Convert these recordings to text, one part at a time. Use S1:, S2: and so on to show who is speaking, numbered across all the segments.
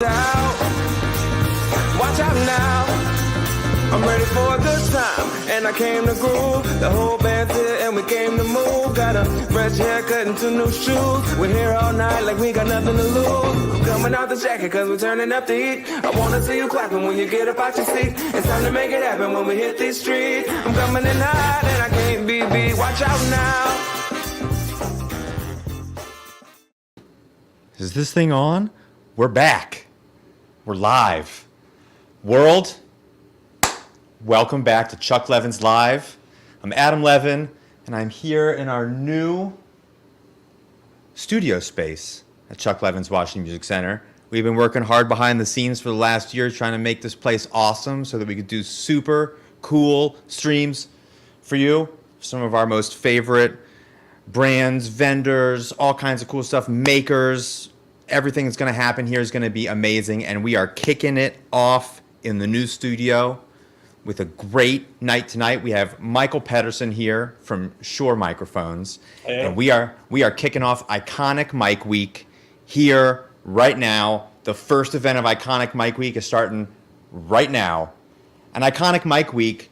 S1: Watch out now, I'm ready for a good time, and I came to groove. The whole band's here and we came to move. Got a fresh haircut and 2 new shoes. We're here all night like we got nothing to lose. I'm coming out the jacket cause we're turning up the heat. I wanna see you clapping when you get up out your seat. It's time to make it happen when we hit these streets. I'm coming in hot and I can't be beat. Watch out now.
S2: Is this thing on? We're back. We're live. World, welcome back to Chuck Levin's Live. I'm Adam Levin, and I'm here in our new studio space at Chuck Levin's Washington Music Center. We've been working hard behind the scenes for the last year trying to make this place awesome so that we could do super cool streams for you. Some of our most favorite brands, vendors, all kinds of cool stuff, makers. Everything that's going to happen here is going to be amazing, and we are kicking it off in the new studio with a great night tonight. We have Michael Pettersen here from Shure Microphones, and we are kicking off Iconic Mic Week here right now. The first event of Iconic Mic Week is starting right now. And Iconic Mic Week,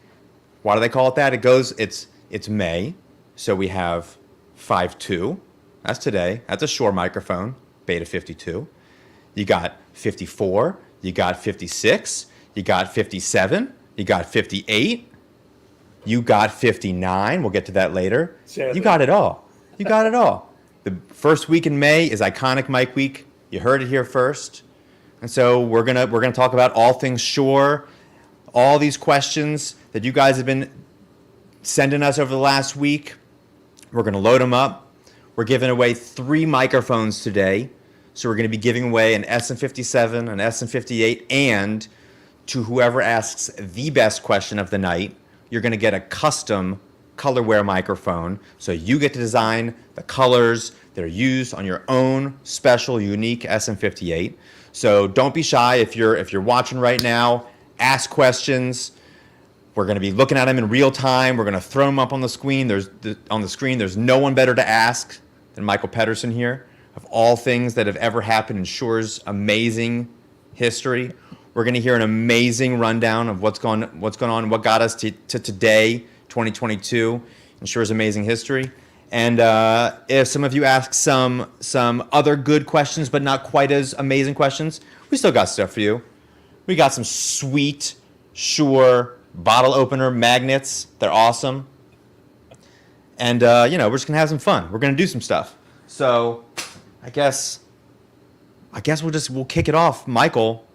S2: why do they call it that? It's May, so we have 5.2. That's today. That's a Shure microphone. Beta 52. You got 54, you got 56, you got 57, you got 58, you got 59. We'll get to that later. You got it all. You got it all. The first week in May is Iconic Mic Week. You heard it here first. And so we're gonna talk about all things Shure, all these questions that you guys have been sending us over the last week. We're gonna load them up. We're giving away 3 microphones today. So we're going to be giving away an SM57, an SM58, and to whoever asks the best question of the night, you're going to get a custom colorware microphone. So you get to design the colors that are used on your own special, unique SM58. So don't be shy if you're watching right now. Ask questions. We're going to be looking at them in real time. We're going to throw them up on the screen. There's no one better to ask than Michael Pettersen here. Of all things that have ever happened in Shure's amazing history, we're going to hear an amazing rundown of what's going on, what got us to today, 2022, in Shure's amazing history. And if some of you ask some other good questions, but not quite as amazing questions, we still got stuff for you. We got some sweet Shure bottle opener magnets. They're awesome. And we're just gonna have some fun. We're gonna do some stuff. So I guess we'll kick it off. Michael,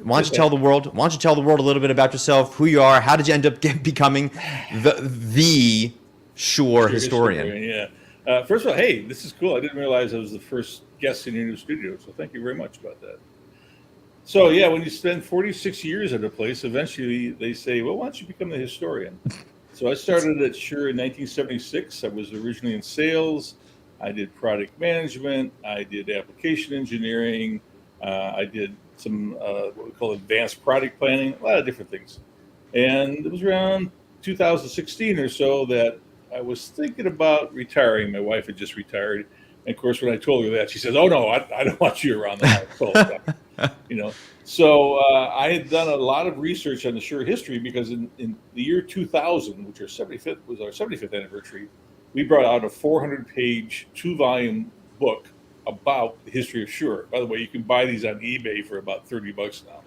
S2: why don't you tell the world a little bit about yourself, who you are, how did you end up becoming the Shure historian?
S3: Yeah. First of all, hey, this is cool. I didn't realize I was the first guest in your new studio, so thank you very much about that. So yeah, when you spend 46 years at a place, eventually they say, well, why don't you become the historian? So I started at Shure in 1976. I was originally in sales. I did product management. I did application engineering. I did some what we call advanced product planning, a lot of different things. And it was around 2016 or so that I was thinking about retiring. My wife had just retired. And of course, when I told her that, she says, oh, no, I don't want you around the house all the time. So I had done a lot of research on the Shure history because in the year 2000, which was our 75th anniversary, we brought out a 400-page, 2-volume book about the history of Shure. By the way, you can buy these on eBay for about $30 now.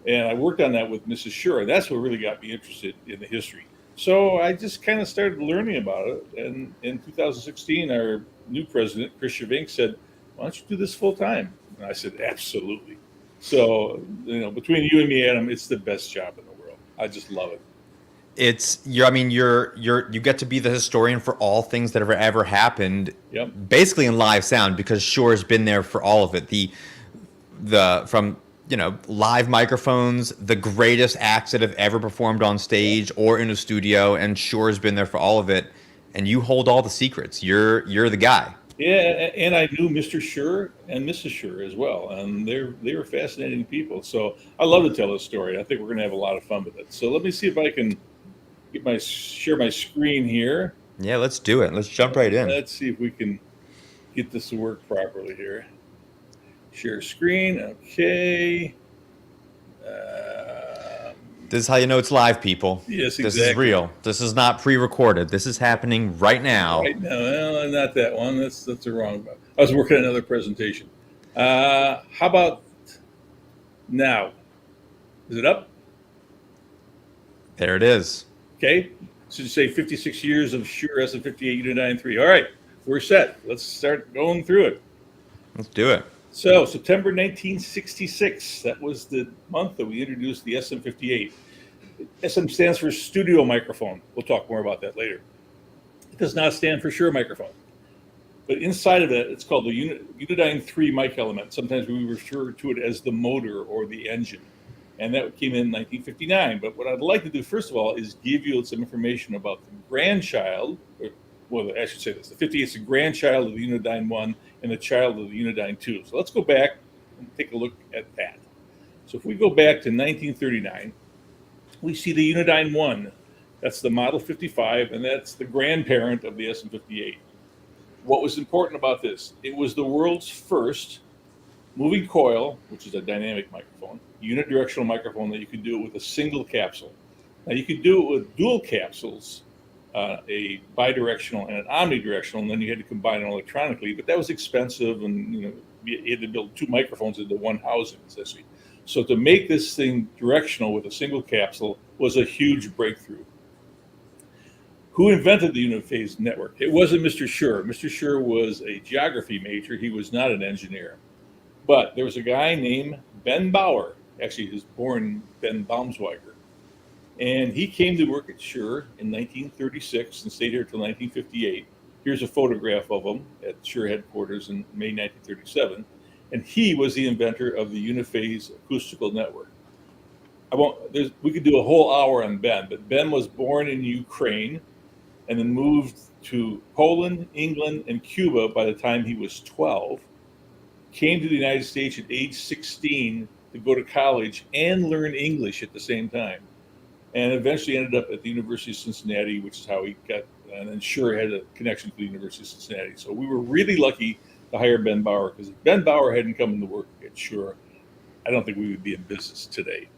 S3: And I worked on that with Mrs. Shure, and that's what really got me interested in the history. So I just kind of started learning about it. And in 2016, our new president, Chris Vink, said, why don't you do this full time? And I said, absolutely. So, between you and me, Adam, it's the best job in the world. I just love it.
S2: You get to be the historian for all things that have ever happened, basically in live sound, because Shure's been there for all of it. From live microphones, the greatest acts that have ever performed on stage or in a studio, and Shure's been there for all of it. And you hold all the secrets. You're the guy.
S3: Yeah, and I knew Mr. Shure and Mrs. Shure as well, and they were fascinating people. So I love to tell this story. I think we're going to have a lot of fun with it. So let me see if I can share my screen here.
S2: Yeah, let's do it. Let's jump right in.
S3: Let's see if we can get this to work properly here. Share screen. Okay.
S2: This is how you know it's live, people.
S3: Yes,
S2: This is
S3: exactly.
S2: real. This is not pre-recorded. This is happening right now.
S3: Right now, well, not that one. That's the wrong one. I was working on another presentation. How about now? Is it up?
S2: There it is.
S3: Okay. So you say 56 years of Shure SM58 Unidyne 3. All right, we're set. Let's start going through it.
S2: Let's do it.
S3: So September 1966, that was the month that we introduced the SM58. SM stands for studio microphone. We'll talk more about that later. It does not stand for Shure microphone. But inside of it, it's called the Unidyne 3 mic element. Sometimes we refer to it as the motor or the engine. And that came in 1959. But what I'd like to do, first of all, is give you some information about the grandchild, well, I should say this. The 58 is the grandchild of the Unidyne 1 and the child of the Unidyne 2. So let's go back and take a look at that. So if we go back to 1939, we see the Unidyne 1. That's the Model 55, and that's the grandparent of the SM58. What was important about this? It was the world's first moving coil, which is a dynamic microphone, unidirectional microphone that you could do it with a single capsule. Now you could do it with dual capsules, a bidirectional and an omnidirectional, and then you had to combine them electronically. But that was expensive, and you had to build two microphones into one housing, essentially. So to make this thing directional with a single capsule was a huge breakthrough. Who invented the uniphase network? It wasn't Mr. Shure. Mr. Shure was a geography major. He was not an engineer. But there was a guy named Ben Bauer. Actually, he was born Ben Baumsweiger. And he came to work at Shure in 1936 and stayed here until 1958. Here's a photograph of him at Shure headquarters in May 1937. And he was the inventor of the uniphase acoustical network. We could do a whole hour on Ben, but Ben was born in Ukraine and then moved to Poland, England, and Cuba by the time he was 12. Came to the United States at age 16 to go to college and learn English at the same time. And eventually ended up at the University of Cincinnati, which is how he got, and then Shure had a connection to the University of Cincinnati. So we were really lucky to hire Ben Bauer, because if Ben Bauer hadn't come into work at Shure, I don't think we would be in business today.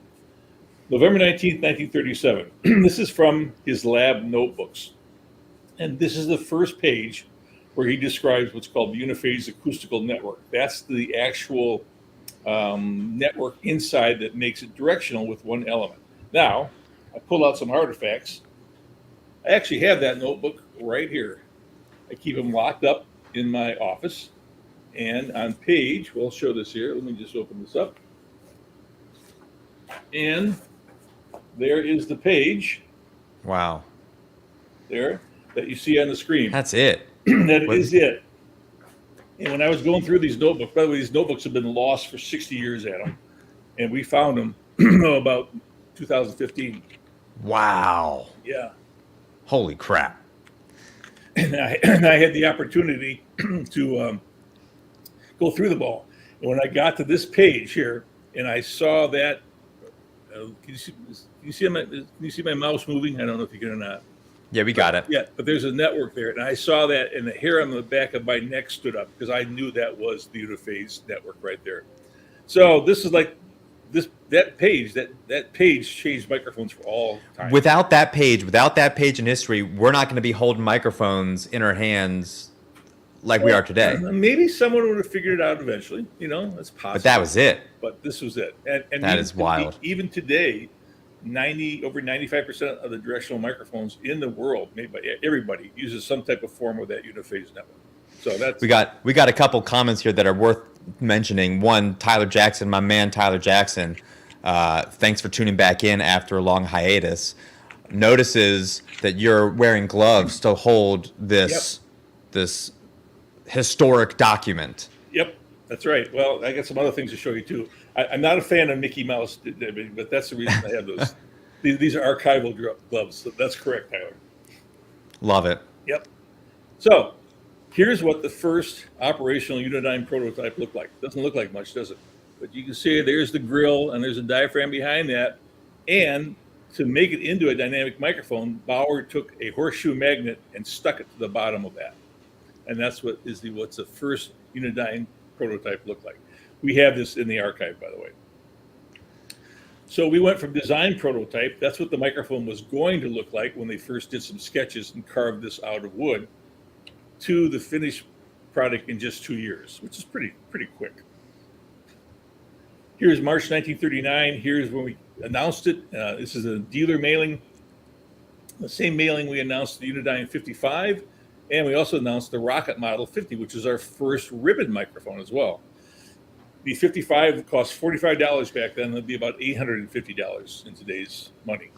S3: November 19th, 1937. This is from his lab notebooks. And this is the first page where he describes what's called the uniphase acoustical network. That's the actual network inside that makes it directional with one element. Now, I pull out some artifacts. I actually have that notebook right here. I keep them locked up in my office. And on page, we'll show this here. Let me just open this up. And there is the page.
S2: Wow.
S3: There that you see on the screen.
S2: That's it.
S3: That is it. And when I was going through these notebooks, by the way, these notebooks have been lost for 60 years, Adam. And we found them about 2015.
S2: Wow.
S3: Yeah.
S2: Holy crap.
S3: And I had the opportunity to go through them all. And when I got to this page here, and I saw that, can you see my mouse moving? I don't know if you can or not.
S2: Yeah, we got it.
S3: Yeah, but there's a network there, and I saw that, and the hair on the back of my neck stood up because I knew that was the uniphase network right there. So this is like that page changed microphones for all time.
S2: Without that page in history, we're not going to be holding microphones in our hands like we are today.
S3: Maybe someone would have figured it out eventually. That's possible.
S2: But that was it.
S3: But this was it, and
S2: that is wild.
S3: Even today, over 95% of the directional microphones in the world, made by everybody, uses some type of form of that uniphase network. So that's
S2: we got a couple comments here that are worth mentioning. One, Tyler Jackson, my man Tyler Jackson, thanks for tuning back in after a long hiatus. Notices that you're wearing gloves to hold this historic document.
S3: Yep, that's right. Well, I got some other things to show you too. I'm not a fan of Mickey Mouse, but that's the reason I have those. These are archival gloves. So that's correct, Tyler.
S2: Love it.
S3: Yep. So here's what the first operational Unidyne prototype looked like. Doesn't look like much, does it? But you can see there's the grill, and there's a diaphragm behind that. And to make it into a dynamic microphone, Bauer took a horseshoe magnet and stuck it to the bottom of that. And that's what's the first Unidyne prototype looked like. We have this in the archive, by the way. So we went from design prototype, that's what the microphone was going to look like when they first did some sketches and carved this out of wood, to the finished product in just 2 years, which is pretty quick. Here's March 1939. Here's when we announced it. This is a dealer mailing. The same mailing we announced the Unidyne 55, and we also announced the Rocket Model 50, which is our first ribbon microphone as well. The 55 cost $45 back then. It'd be about $850 in today's money.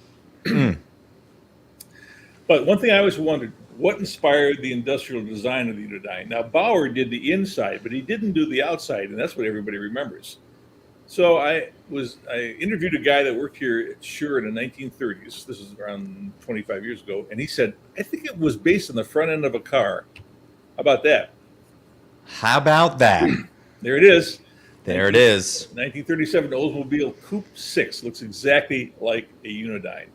S3: But one thing I always wondered, what inspired the industrial design of the Unidyne? Now, Bauer did the inside, but he didn't do the outside, and that's what everybody remembers. So I interviewed a guy that worked here at Shure in the 1930s. This is around 25 years ago, and he said, I think it was based on the front end of a car. How about that?
S2: How about that?
S3: There it is.
S2: There it is.
S3: 1937 Oldsmobile Coupe 6 looks exactly like a Unidyne.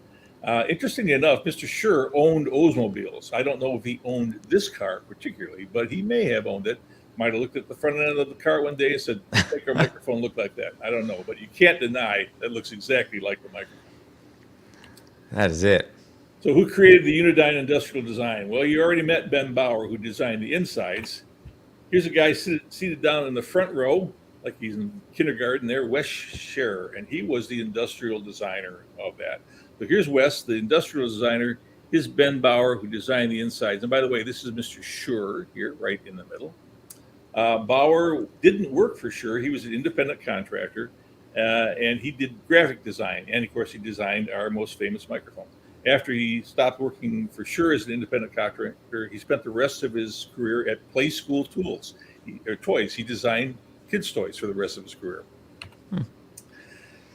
S3: Interestingly enough, Mr. Shure owned Oldsmobiles. I don't know if he owned this car particularly, but he may have owned it. Might have looked at the front end of the car one day and said, make our microphone look like that. I don't know, but you can't deny that looks exactly like the microphone.
S2: That is it.
S3: So who created the Unidyne industrial design? Well, you already met Ben Bauer, who designed the insides. Here's a guy seated down in the front row, like he's in kindergarten there, Wes Scherer, and he was the industrial designer of that. So here's Wes, the industrial designer. Here's Ben Bauer, who designed the insides. And by the way, this is Mr. Shure here, right in the middle. Bauer didn't work for Shure. He was an independent contractor, and he did graphic design. And, of course, he designed our most famous microphone. After he stopped working for Shure as an independent contractor, he spent the rest of his career at Play School Toys. He designed kids' toys for the rest of his career.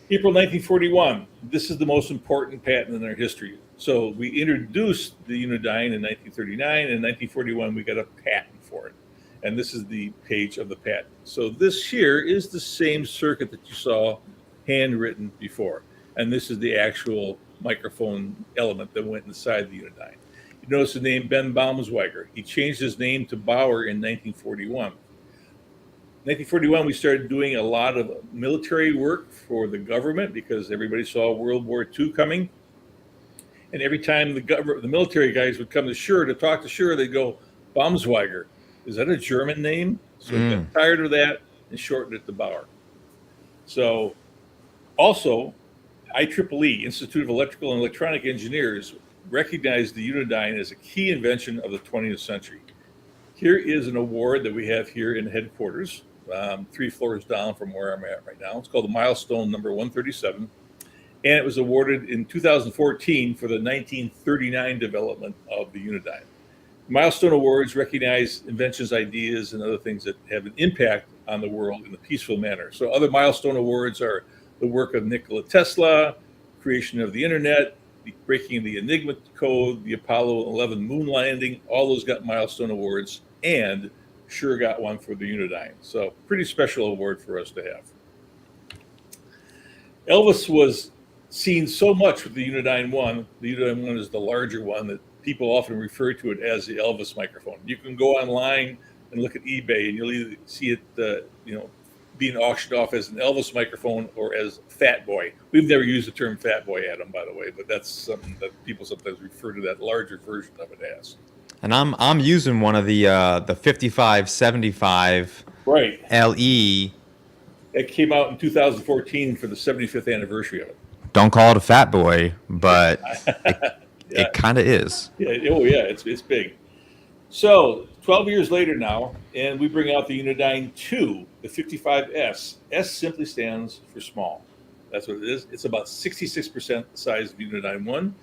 S3: April 1941. This is the most important patent in our history. So we introduced the Unidyne in 1939. In 1941, we got a patent for it. And this is the page of the patent. So this here is the same circuit that you saw handwritten before. And this is the actual microphone element that went inside the Unidyne. You notice the name Ben Baumsweiger. He changed his name to Bauer in 1941. 1941, we started doing a lot of military work for the government because everybody saw World War II coming. And every time the military guys would come to Shure to talk to Shure, they'd go, Baumsweiger. Is that a German name? So we got tired of that and shortened it to Bauer. So also, IEEE, Institute of Electrical and Electronic Engineers, recognized the Unidyne as a key invention of the 20th century. Here is an award that we have here in headquarters, 3 floors down from where I'm at right now. It's called the Milestone number 137. And it was awarded in 2014 for the 1939 development of the Unidyne. Milestone Awards recognize inventions, ideas, and other things that have an impact on the world in a peaceful manner. So other Milestone Awards are the work of Nikola Tesla, creation of the internet, the breaking of the Enigma code, the Apollo 11 moon landing. All those got Milestone Awards, and Shure got one for the Unidyne. So pretty special award for us to have. Elvis was seen so much with the Unidyne 1. The Unidyne 1 is the larger one that people often refer to it as the Elvis microphone. You can go online and look at eBay, and you'll either see it, being auctioned off as an Elvis microphone or as Fat Boy. We've never used the term Fat Boy, Adam, by the way, but that's something that people sometimes refer to that larger version of it as.
S2: And I'm using one of the 5575
S3: right
S2: LE.
S3: It came out in 2014 for the 75th anniversary of it.
S2: Don't call it a Fat Boy, but it kind of is.
S3: Yeah. Oh, yeah. It's big. So 12 years later now, and we bring out the Unidyne 2, the 55S. S simply stands for small. That's what it is. It's about 66% the size of Unidyne 1.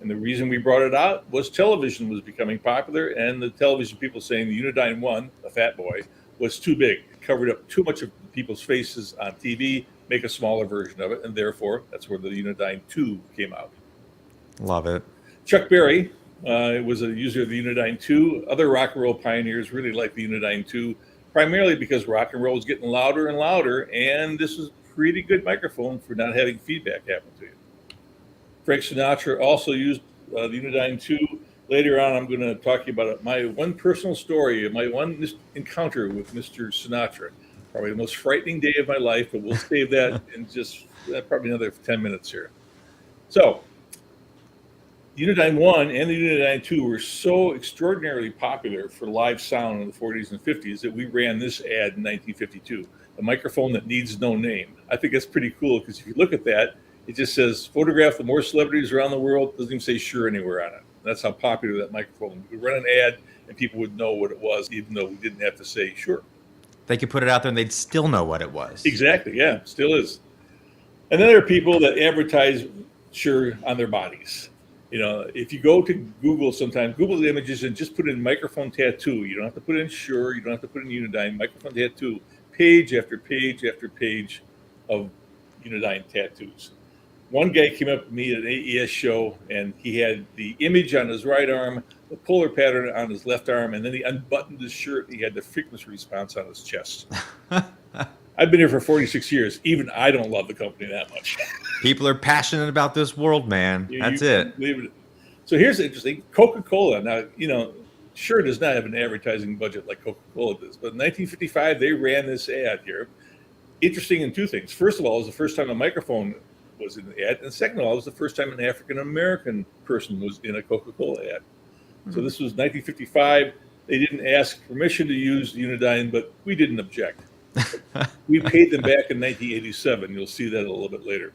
S3: And the reason we brought it out was television was becoming popular, and the television people saying the Unidyne 1, the Fat Boy, was too big. It covered up too much of people's faces on TV, make a smaller version of it, and therefore that's where the Unidyne 2 came out.
S2: Love it.
S3: Chuck Berry was a user of the Unidyne 2. Other rock and roll pioneers really liked the Unidyne 2, primarily because rock and roll was getting louder and louder, and this was a pretty good microphone for not having feedback happen to you. Frank Sinatra also used the Unidyne 2. Later on, I'm going to talk to you about my one personal story, my one encounter with Mr. Sinatra. probably the most frightening day of my life, but we'll save that in just probably another 10 minutes here. So, Unidyne 1 and the Unidyne 2 were so extraordinarily popular for live sound in the 40s and 50s that we ran this ad in 1952, a microphone that needs no name. I think that's pretty cool because if you look at that, it just says, photograph the more celebrities around the world. Doesn't even say Shure anywhere on it. That's how popular that microphone. We could run an ad and people would know what it was, even though we didn't have to say Shure.
S2: They could put it out there and they'd still know what it was.
S3: Exactly, yeah, still is. And then there are people that advertise Shure on their bodies. You know, if you go to Google sometimes, Google the images and just put in microphone tattoo. You don't have to put in Shure, you don't have to put in Unidyne, microphone tattoo, page after page after page of Unidyne tattoos. One guy came up to me at an AES show and he had the image on his right arm, the polar pattern on his left arm, and then he unbuttoned his shirt. He had the frequency response on his chest. I've been here for 46 years. Even I don't love the company that much.
S2: People are passionate about this world, man. That's it.
S3: So here's the interesting. Coca-Cola. Now, you know, Shure does not have an advertising budget like Coca-Cola does. But in 1955, they ran this ad here. Interesting in two things. First of all, it was the first time a microphone was in the ad. And second of all, it was the first time an African-American person was in a Coca-Cola ad. So this was 1955. They didn't ask permission to use Unidyne, but we didn't object. We paid them back in 1987. You'll see that a little bit later.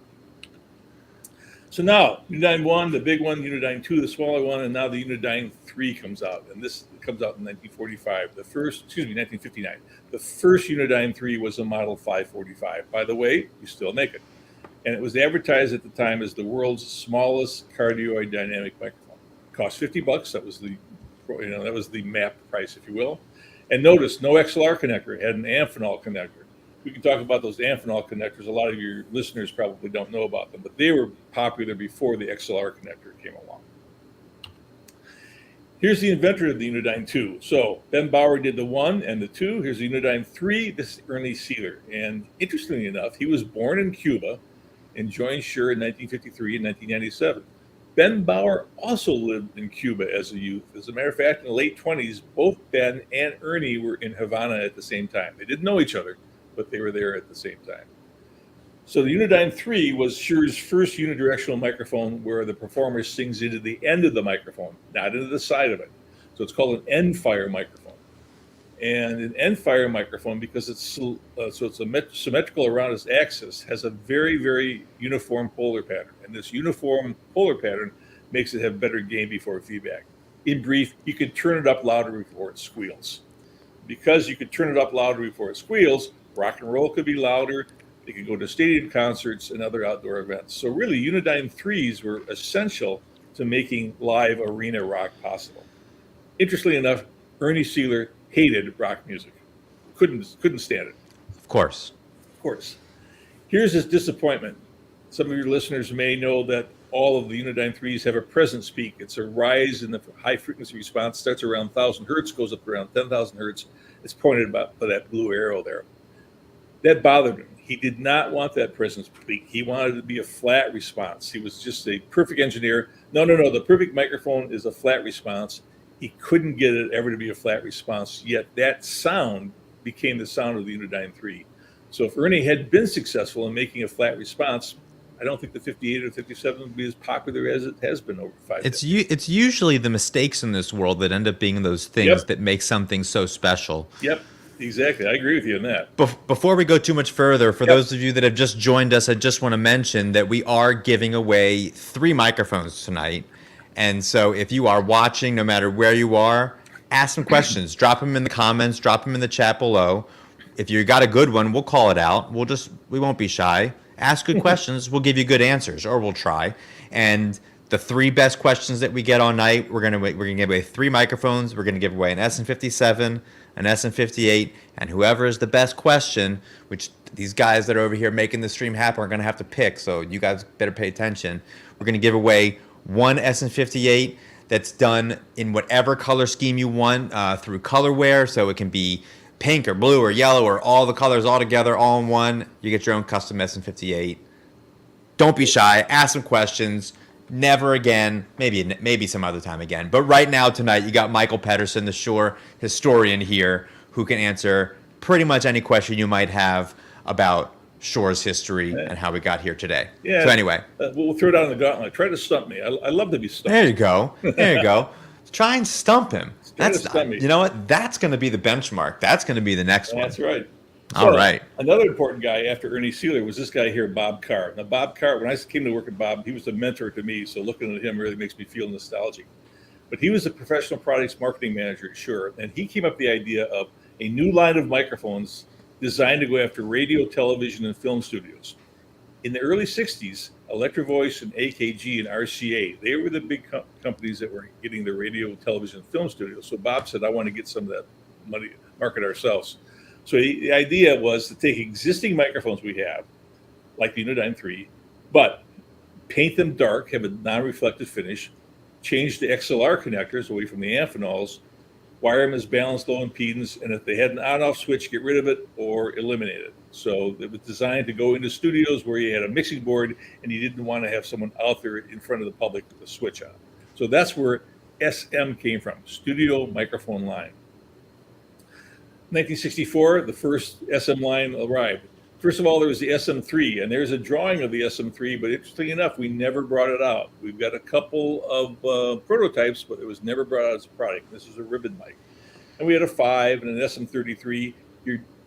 S3: So now, Unidyne 1, the big one, Unidyne 2, the smaller one, and now the Unidyne 3 comes out. And this comes out in 1945. 1959. The first Unidyne 3 was a Model 545. By the way, you still make it. And it was advertised at the time as the world's smallest cardioid dynamic microphone. It cost $50. That was the MAP price, if you will. And notice, no XLR connector. It had an Amphenol connector. We can talk about those Amphenol connectors. A lot of your listeners probably don't know about them, but they were popular before the XLR connector came along. Here's the inventor of the Unidyne 2. So Ben Bauer did the 1 and the 2. Here's the Unidyne 3. This is Ernie Seeler. And interestingly enough, he was born in Cuba and joined Shure in 1953 and 1997. Ben Bauer also lived in Cuba as a youth. As a matter of fact, in the late 20s, both Ben and Ernie were in Havana at the same time. They didn't know each other, but they were there at the same time. So the Unidyne 3 was Shure's first unidirectional microphone where the performer sings into the end of the microphone, not into the side of it. So it's called an end-fire microphone. And an end-fire microphone, because it's symmetrical around its axis, has a very, very uniform polar pattern. And this uniform polar pattern makes it have better gain before feedback. In brief, you can turn it up louder before it squeals. Because you could turn it up louder before it squeals, rock and roll could be louder. They could go to stadium concerts and other outdoor events. So really, Unidyne 3s were essential to making live arena rock possible. Interestingly enough, Ernie Seeler hated rock music. Couldn't stand it.
S2: Of course.
S3: Here's his disappointment. Some of your listeners may know that all of the Unidyne 3s have a presence peak. It's a rise in the high frequency response, starts around 1,000 hertz, goes up around 10,000 hertz. It's pointed by that blue arrow there. That bothered him. He did not want that presence peak. He wanted it to be a flat response. He was just a perfect engineer. No, the perfect microphone is a flat response. He couldn't get it ever to be a flat response, yet that sound became the sound of the Unidyne 3. So if Ernie had been successful in making a flat response, I don't think the 58 or 57 would be as popular as it has been over 5 years.
S2: It's usually the mistakes in this world that end up being those things that make something so special.
S3: Yep, exactly. I agree with you on that.
S2: Before we go too much further, for those of you that have just joined us, I just want to mention that we are giving away 3 microphones tonight. And so if you are watching, no matter where you are, ask some questions. Drop them in the comments. Drop them in the chat below. If you got a good one, we'll call it out. We won't be shy. Ask good questions. We'll give you good answers, or we'll try. And the 3 best questions that we get all night, we're gonna give away 3 microphones. We're gonna give away an SM57, an SM58, and whoever is the best question, which these guys that are over here making the stream happen are gonna have to pick. So you guys better pay attention. We're gonna give away 1 SM58 that's done in whatever color scheme you want through Colorware, so it can be pink or blue or yellow or all the colors all together, all in one. You get your own custom SM58. Don't be shy. Ask some questions. Never again. Maybe some other time again. But right now, tonight, you got Michael Pettersen, the Shure historian here, who can answer pretty much any question you might have about Shure's history and how we got here today.
S3: Yeah.
S2: So anyway.
S3: We'll throw down the gauntlet. Try to stump me. I love to be stumped.
S2: There you go. There you go. Try and stump him.
S3: Stump me.
S2: You know what? That's going to be the benchmark. That's going to be the next one.
S3: That's right.
S2: All right.
S3: Another important guy after Ernie Sealer was this guy here, Bob Carr. Now, Bob Carr, when I came to work with Bob, he was a mentor to me. So looking at him really makes me feel nostalgic. But he was a professional products marketing manager at Shure. And he came up with the idea of a new line of microphones designed to go after radio, television, and film studios. In the early 60s, Electro Voice and AKG and RCA, they were the big companies that were getting the radio, television, film studios. So Bob said, I want to get some of that money, market ourselves. So the idea was to take existing microphones we have, like the Unidyne 3, but paint them dark, have a non-reflective finish, change the XLR connectors away from the Amphenols, wire them as balanced low impedance, and if they had an on-off switch, get rid of it or eliminate it. So it was designed to go into studios where you had a mixing board and you didn't want to have someone out there in front of the public with a switch on. So that's where SM came from, Studio Microphone Line. 1964, the first SM line arrived. First of all, there was the SM3, and there's a drawing of the SM3, but interestingly enough, we never brought it out. We've got a couple of prototypes, but it was never brought out as a product. This is a ribbon mic. And we had a 5 and an SM33.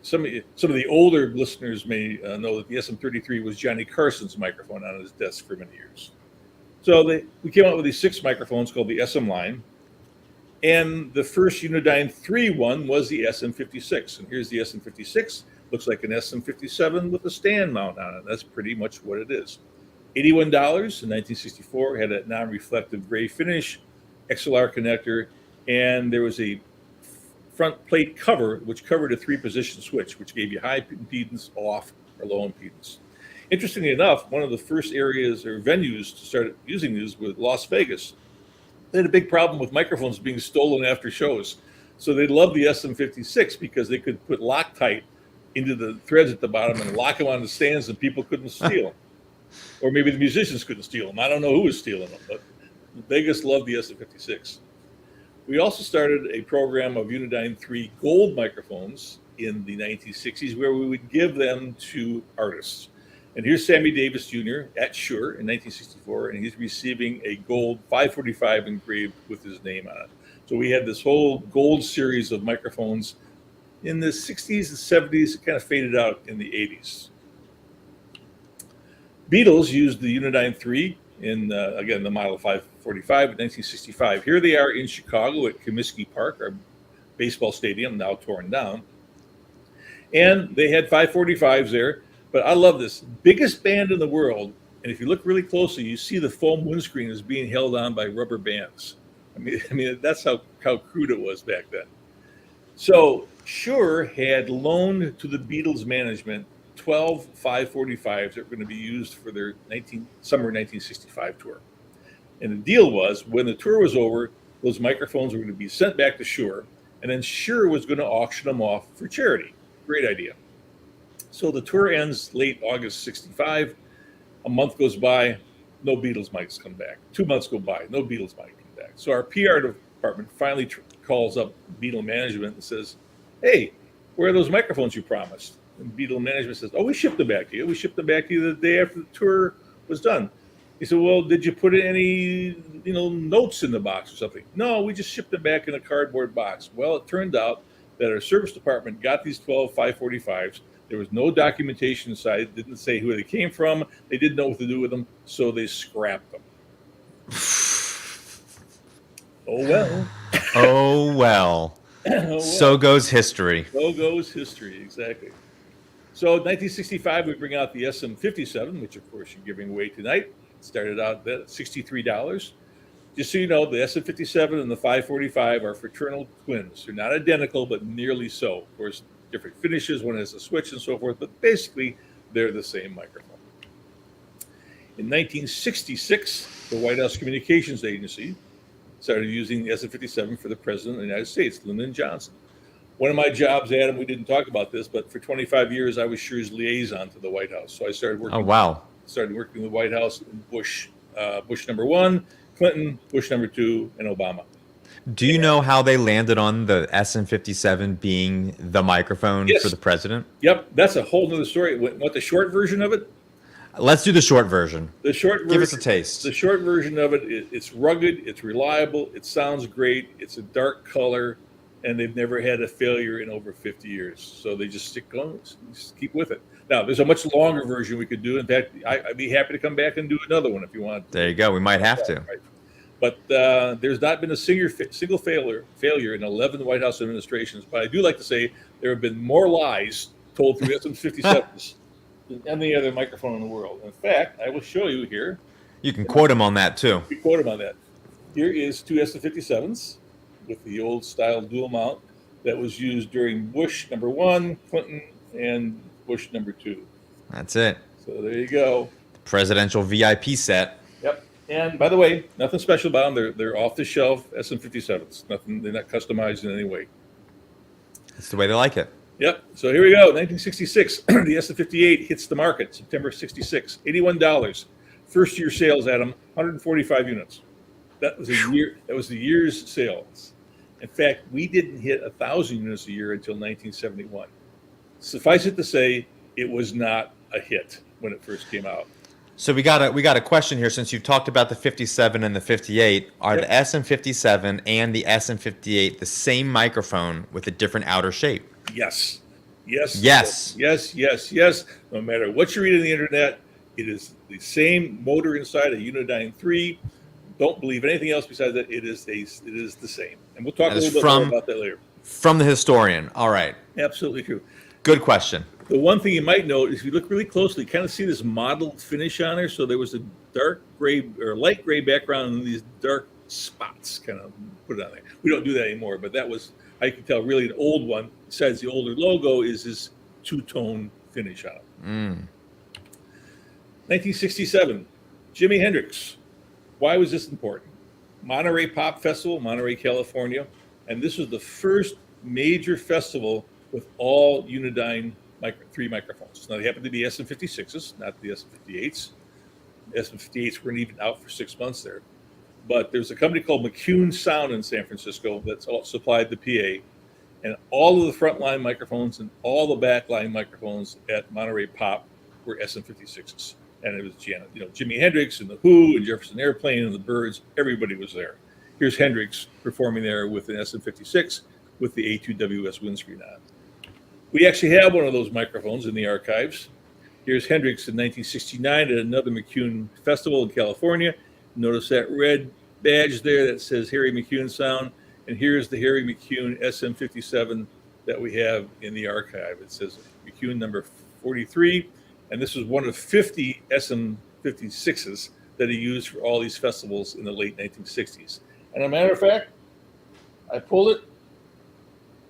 S3: Some of the older listeners may know that the SM33 was Johnny Carson's microphone on his desk for many years. So we came out with these 6 microphones called the SM line. And the first Unidyne 3 one was the SM56. And here's the SM56. Looks like an SM57 with a stand mount on it. That's pretty much what it is. $81 in 1964, had a non-reflective gray finish, XLR connector, and there was a front plate cover which covered a 3-position switch, which gave you high impedance, off, or low impedance. Interestingly enough, one of the first areas or venues to start using these was Las Vegas. They had a big problem with microphones being stolen after shows. So they loved the SM56 because they could put Loctite into the threads at the bottom and lock them on the stands and people couldn't steal them. Or maybe the musicians couldn't steal them. I don't know who was stealing them, but Vegas loved the SM56. We also started a program of Unidyne 3 gold microphones in the 1960s where we would give them to artists. And here's Sammy Davis Jr. at Shure in 1964, and he's receiving a gold 545 engraved with his name on it. So we had this whole gold series of microphones in the 60s and 70s. It kind of faded out in the 80s. Beatles used the Unidyne 3 in, again, the model 545 in 1965. Here they are in Chicago at Comiskey Park, our baseball stadium, now torn down. And they had 545s there. But I love this. Biggest band in the world. And if you look really closely, you see the foam windscreen is being held on by rubber bands. I mean, that's how crude it was back then. So Shure had loaned to the Beatles management 12 545s that were going to be used for their summer 1965 tour. And the deal was, when the tour was over, those microphones were going to be sent back to Shure, and then Shure was going to auction them off for charity. Great idea. So the tour ends late August 65. A month goes by, no Beatles mics come back. 2 months go by, no Beatles mic come back. So our PR department finally calls up Beatle management and says, hey, where are those microphones you promised? And Beatle management says, oh, we shipped them back to you. We shipped them back to you the day after the tour was done. He said, well, did you put any notes in the box or something? No, we just shipped them back in a cardboard box. Well, it turned out that our service department got these 12 545s. There was no documentation inside. It didn't say who they came from. They didn't know what to do with them, so they scrapped them. Oh, well.
S2: Oh, well.
S3: Oh, well.
S2: So goes history.
S3: So goes history, exactly. So in 1965, we bring out the SM57, which, of course, you're giving away tonight. It started out at $63. Just so you know, the SM57 and the 545 are fraternal twins. They're not identical, but nearly so. Of course, different finishes, one has a switch and so forth, but basically they're the same microphone. In 1966, the White House Communications Agency started using the SM57 for the President of the United States, Lyndon Johnson. One of my jobs, Adam, we didn't talk about this, but for 25 years I was Shure's liaison to the White House. So I started working.
S2: Oh, wow.
S3: Started working in the White House in Bush number 1, Clinton, Bush number 2, and Obama.
S2: Do you know how they landed on the SM57 being the microphone
S3: Yes.
S2: for the president?
S3: Yep, that's a whole nother story. What the short version of it?
S2: Let's do the short version.
S3: The short version.
S2: Give us a taste.
S3: The short version of it, it's rugged, it's reliable, it sounds great, it's a dark color, and they've never had a failure in over 50 years. So they just stick going, just keep with it. Now, there's a much longer version we could do. In fact, I'd be happy to come back and do another one if you want.
S2: There you go. We might have to.
S3: Right. But there's not been a single failure in 11 White House administrations. But I do like to say there have been more lies told through SM57s than any other microphone in the world. In fact, I will show you here.
S2: You can quote him on that too.
S3: We quote him on that. Here is two SM57s with the old style dual mount that was used during Bush #1, Clinton, and Bush #2.
S2: That's it.
S3: So there you go.
S2: Presidential VIP set.
S3: Yep. And by the way, nothing special about them. They're off the shelf SM57s. Nothing. They're not customized in any way.
S2: That's the way they like it.
S3: Yep. So here we go. 1966. The SM58 hits the market. September '66. $81. First year sales, Adam, 145 units. That was a year. That was the year's sales. In fact, we didn't hit 1,000 units a year until 1971. Suffice it to say, it was not a hit when it first came out.
S2: So we got a question here. Since you've talked about the 57 and the 58, are the SM57 and the SM58 the same microphone with a different outer shape?
S3: Yes. Yes.
S2: Yes.
S3: Yes. Yes. Yes. No matter what you read on the internet, it is the same motor inside a Unidyne 3. Don't believe anything else besides that. It is the same. And we'll talk a little bit more about that later.
S2: From the historian. All right.
S3: Absolutely true.
S2: Good question.
S3: The one thing you might note is if you look really closely, you kind of see this mottled finish on there. So there was a dark gray or light gray background and these dark spots kind of put it on there. We don't do that anymore, but that was, I can tell, really an old one. Besides the older logo is this two-tone finish on it. 1967, Jimi Hendrix. Why was this important? Monterey Pop Festival, Monterey, California. And this was the first major festival with all Unidyne 3 microphones. Now, they happen to be SM56s, not the SM58s. SM58s weren't even out for 6 months there. But there's a company called McCune Sound in San Francisco that's supplied the PA. And all of the frontline microphones and all the backline microphones at Monterey Pop were SM56s. And it was Jimi Hendrix and the Who and Jefferson Airplane and the Byrds. Everybody was there. Here's Hendrix performing there with an SM56 with the A2WS windscreen on. We actually have one of those microphones in the archives. Here's Hendrix in 1969 at another McCune festival in California. Notice that red badge there that says Harry McCune Sound. And here's the Harry McCune SM57 that we have in the archive. It says McCune number 43. And this was one of 50 SM56s that he used for all these festivals in the late 1960s. And as a matter of fact, I pulled it,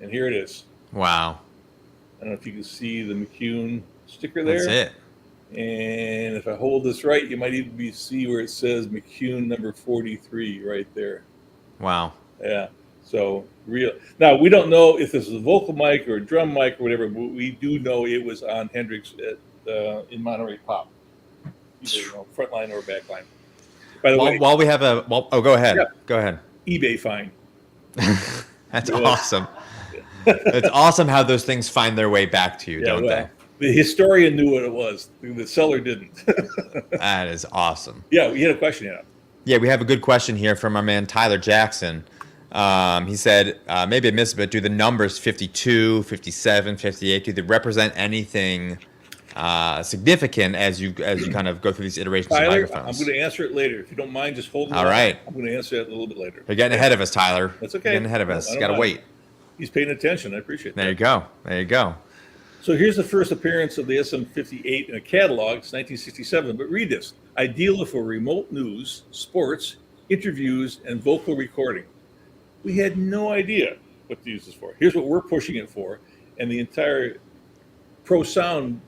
S3: and here it is.
S2: Wow.
S3: I don't know if you can see the McCune sticker there.
S2: That's it.
S3: And if I hold this right, you might even see where it says McCune number 43 right there.
S2: Wow.
S3: Yeah. So real. Now, we don't know if this is a vocal mic or a drum mic or whatever, but we do know it was on Hendrix in Monterey Pop, either frontline or backline. By the way,
S2: while we have go ahead. Yeah. Go ahead.
S3: eBay fine.
S2: That's awesome. It's awesome how those things find their way back to you, don't they?
S3: The historian knew what it was. The seller didn't.
S2: That is awesome.
S3: Yeah, we had a question, Adam.
S2: Yeah, we have a good question here from our man Tyler Jackson. He said, maybe I missed it, but do the numbers 52, 57, 58, do they represent anything significant as you kind of go through these iterations
S3: Tyler,
S2: of microphones?
S3: I'm going to answer it later. If you don't mind, just hold it.
S2: All right.
S3: I'm going to answer it a little bit later.
S2: You're getting ahead of us, Tyler.
S3: That's okay.
S2: You're getting ahead of us. You got to wait.
S3: He's paying attention. I appreciate that.
S2: There you go. There you go.
S3: So here's the first appearance of the SM58 in a catalog. It's 1967. But read this. Ideal for remote news, sports, interviews, and vocal recording. We had no idea what to use this for. Here's what we're pushing it for. And the entire Pro Sound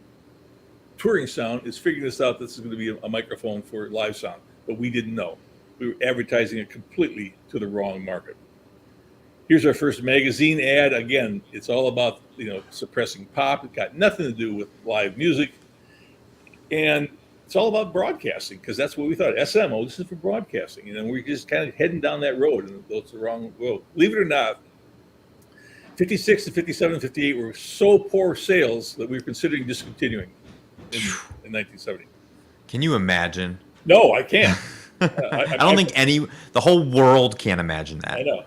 S3: touring sound is figuring this out. This is going to be a microphone for live sound. But we didn't know. We were advertising it completely to the wrong market. Here's our first magazine ad. Again, it's all about suppressing pop. It got nothing to do with live music. And it's all about broadcasting, because that's what we thought. SMO, this is for broadcasting. And then we're just kind of heading down that road, and it's the wrong road. Believe it or not, 56 to 57, 58 were so poor sales that we were considering discontinuing in 1970.
S2: Can you imagine?
S3: No, I can't.
S2: I don't think the whole world can imagine that.
S3: I know.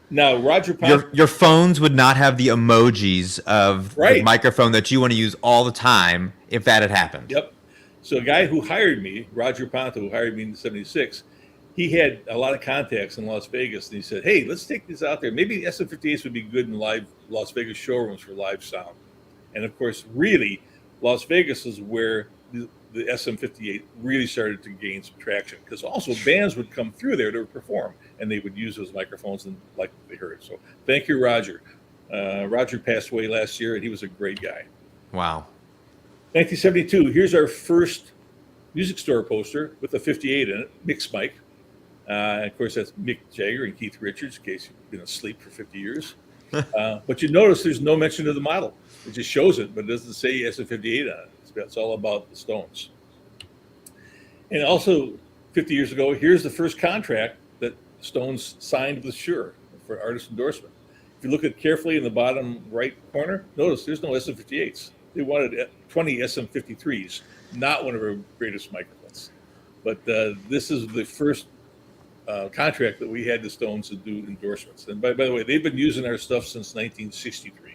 S3: Now, Roger Ponto,
S2: Your phones would not have the emojis of the
S3: Right.
S2: microphone that you want to use all the time if that had happened.
S3: Yep. So a guy who hired me, Roger Ponto, who hired me in '76, he had a lot of contacts in Las Vegas, and he said, "Hey, let's take this out there. Maybe the SM58s would be good in live Las Vegas showrooms for live sound." And of course, really, Las Vegas is where the SM58 really started to gain some traction, because also bands would come through there to perform, and they would use those microphones and like they heard. So thank you, Roger. Roger passed away last year, and he was a great guy.
S2: Wow.
S3: 1972, here's our first music store poster with a 58 in it, Mick's mic. Of course, that's Mick Jagger and Keith Richards, in case you've been asleep for 50 years. But you notice there's no mention of the model. It just shows it, but it doesn't say SM58 on it. It's all about the Stones. And also, 50 years ago, here's the first contract that Stones signed with Shure for artist endorsement. If you look at carefully in the bottom right corner, notice there's no SM58s. They wanted 20 SM53s, not one of our greatest microphones. But this is the first contract that we had the Stones to do endorsements. And by the way, they've been using our stuff since 1963.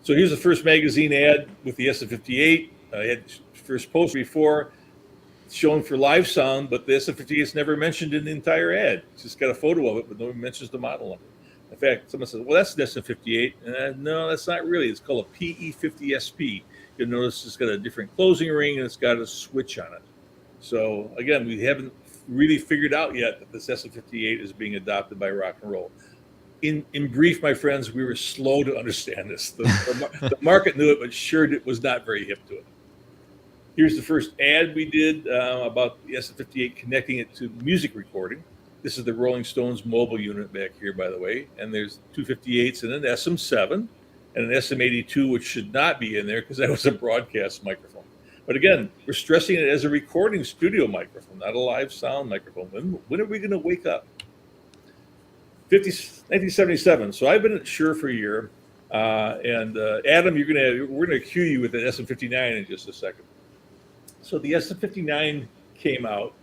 S3: So here's the first magazine ad with the SM58. I had first poster before, shown for live sound, but the SM58 is never mentioned in the entire ad. It's just got a photo of it, but no one mentions the model number. In fact, someone says, "Well, that's an SM58." No, that's not really. It's called a PE50SP. You'll notice it's got a different closing ring, and it's got a switch on it. So again, we haven't really figured out yet that this SM58 is being adopted by rock and roll. In brief, my friends, we were slow to understand this. The market knew it, but Shure was not very hip to it. Here's the first ad we did about the SM58, connecting it to music recording. This is the Rolling Stones mobile unit back here, by the way. And there's 258s and an SM7 and an SM82, which should not be in there because that was a broadcast microphone. But again, we're stressing it as a recording studio microphone, not a live sound microphone. When are we going to wake up? 1977. So I've been at Shure for a year. And Adam, we're going to cue you with the SM59 in just a second. So the SM59 came out,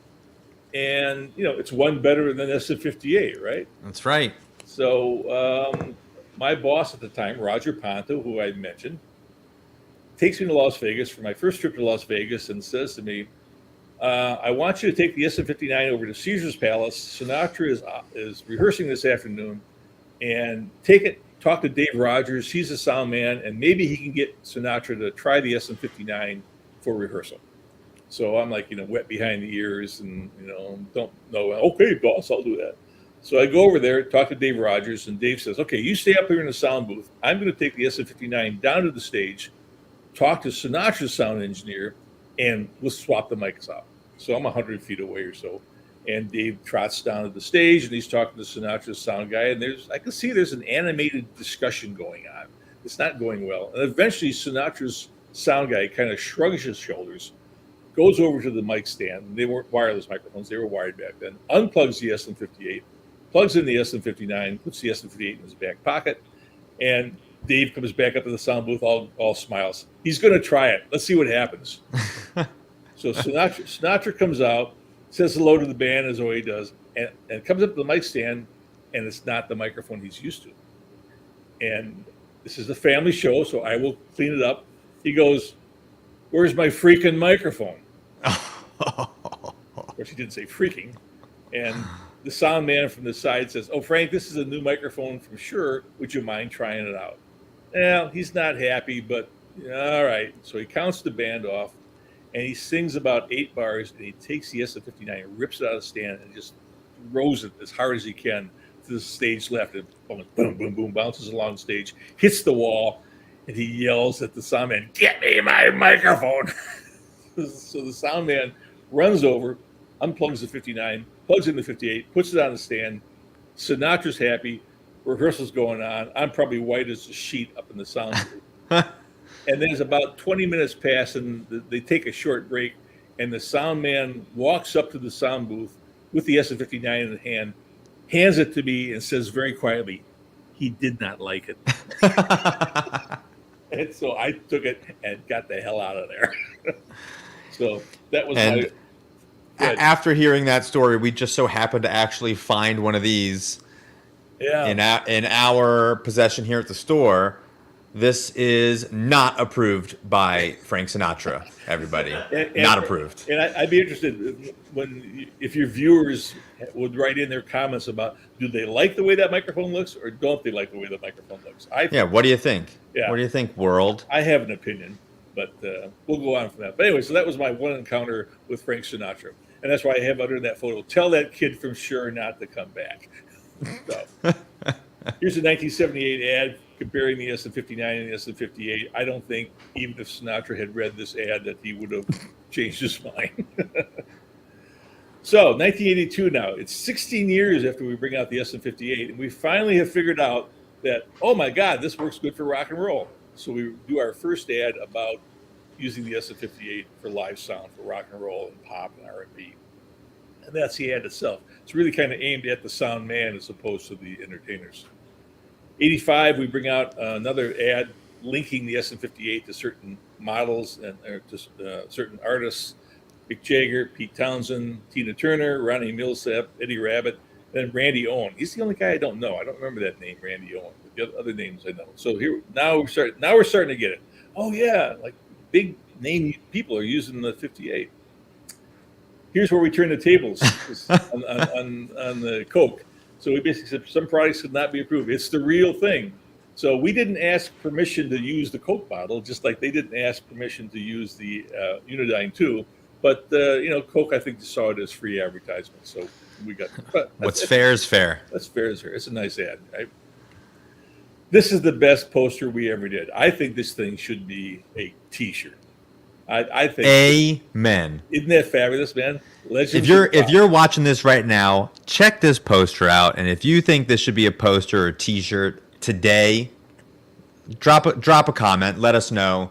S3: and it's one better than SM58, right?
S2: That's right.
S3: So my boss at the time, Roger Ponto, who I mentioned, takes me to Las Vegas for my first trip to Las Vegas and says to me, "I want you to take the SM59 over to Caesar's Palace. Sinatra is rehearsing this afternoon, and talk to Dave Rogers. He's a sound man, and maybe he can get Sinatra to try the SM59 for rehearsal." So I'm like, wet behind the ears, and don't know. Okay, boss, I'll do that. So I go over there, talk to Dave Rogers, and Dave says, "Okay, you stay up here in the sound booth. I'm going to take the SM59 down to the stage, talk to Sinatra's sound engineer, and we'll swap the mics out." So I'm 100 feet away or so, and Dave trots down to the stage, and he's talking to Sinatra's sound guy, and I can see there's an animated discussion going on. It's not going well, and eventually Sinatra's sound guy kind of shrugs his shoulders, goes over to the mic stand. They weren't wireless microphones; they were wired back then. Unplugs the SM58, plugs in the SM59, puts the SM58 in his back pocket, and Dave comes back up to the sound booth, all smiles. He's going to try it. Let's see what happens. So Sinatra comes out, says hello to the band as always does, and comes up to the mic stand, and it's not the microphone he's used to. And this is a family show, so I will clean it up. He goes, "Where's my freaking microphone?" Of course, he didn't say freaking. And the sound man from the side says, "Oh, Frank, this is a new microphone from Shure. Would you mind trying it out?" Well, he's not happy, but all right. So he counts the band off, and he sings about 8 bars, and he takes the SM59, rips it out of the stand, and just throws it as hard as he can to the stage left. And boom, boom, boom, boom, bounces along the stage, hits the wall, and he yells at the sound man, "Get me my microphone!" So the sound man runs over, unplugs the 59, plugs in the 58, puts it on the stand. Sinatra's happy. Rehearsal's going on. I'm probably white as a sheet up in the sound booth. And then it's about 20 minutes pass, and they take a short break, and the sound man walks up to the sound booth with the SM59 in hand, hands it to me, and says very quietly, he did not like it. And so I took it and got the hell out of there. So that was
S2: And after hearing that story, we just so happened to actually find one of these in our possession here at the store. This is not approved by Frank Sinatra, everybody. Not approved.
S3: And I'd be interested if your viewers would write in their comments about, do they like the way that microphone looks or don't they like the way the microphone looks?
S2: What do you think?
S3: Yeah.
S2: What do you think, world?
S3: I have an opinion, but we'll go on from that. But anyway, so that was my one encounter with Frank Sinatra. And that's why I have under that photo, tell that kid from Shure not to come back. So, here's a 1978 ad comparing the SM59 and the SM58. I don't think even if Sinatra had read this ad that he would have changed his mind. So 1982 now. It's 16 years after we bring out the SM58, and we finally have figured out that, oh my God, this works good for rock and roll. So we do our first ad about using the SM58 for live sound for rock and roll and pop and R&B. And that's the ad itself. It's really kind of aimed at the sound man as opposed to the entertainers. 85, we bring out another ad linking the SM58 to certain models and to certain artists: Mick Jagger, Pete Townsend, Tina Turner, Ronnie Millsap, Eddie Rabbitt, and Randy Owen. He's the only guy I don't know. I don't remember that name, Randy Owen. But the other names I know. So now we're starting to get it. Oh yeah, like big name people are using the 58. Here's where we turn the tables on the Coke. So we basically said some products could not be approved. It's the real thing. So we didn't ask permission to use the Coke bottle, just like they didn't ask permission to use the Unidyne too. But Coke, I think, saw it as free advertisement. So we got.
S2: What's fair is fair.
S3: That's fair is fair. It's a nice ad. Right? This is the best poster we ever did. I think this thing should be a T-shirt. I think.
S2: Amen.
S3: Isn't that fabulous, man?
S2: If you're watching this right now, check this poster out, and if you think this should be a poster or a T-shirt today, drop a comment. Let us know,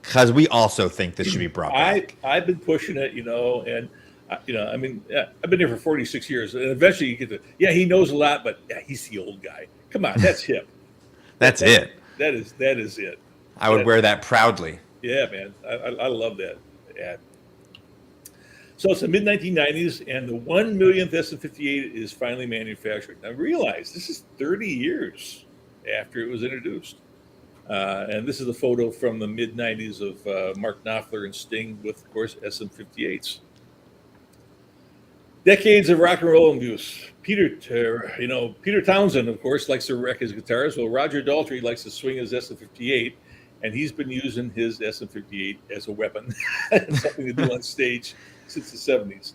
S2: because we also think this should be brought back.
S3: I've been pushing it, and I've been here for 46 years, and eventually you get he knows a lot, but he's the old guy. Come on, that's hip.
S2: That's it.
S3: That is it.
S2: I would wear that proudly.
S3: Yeah, man, I love that ad. So it's the mid-1990s, and the 1 millionth SM58 is finally manufactured. Now realize this is 30 years after it was introduced. And this is a photo from the mid-90s of Mark Knopfler and Sting with, of course, SM58s. Decades of rock and roll abuse. Peter Townsend, of course, likes to wreck his guitars. Well, Roger Daltrey likes to swing his SM58, and he's been using his SM58 as a weapon, something to do on stage since the 70s.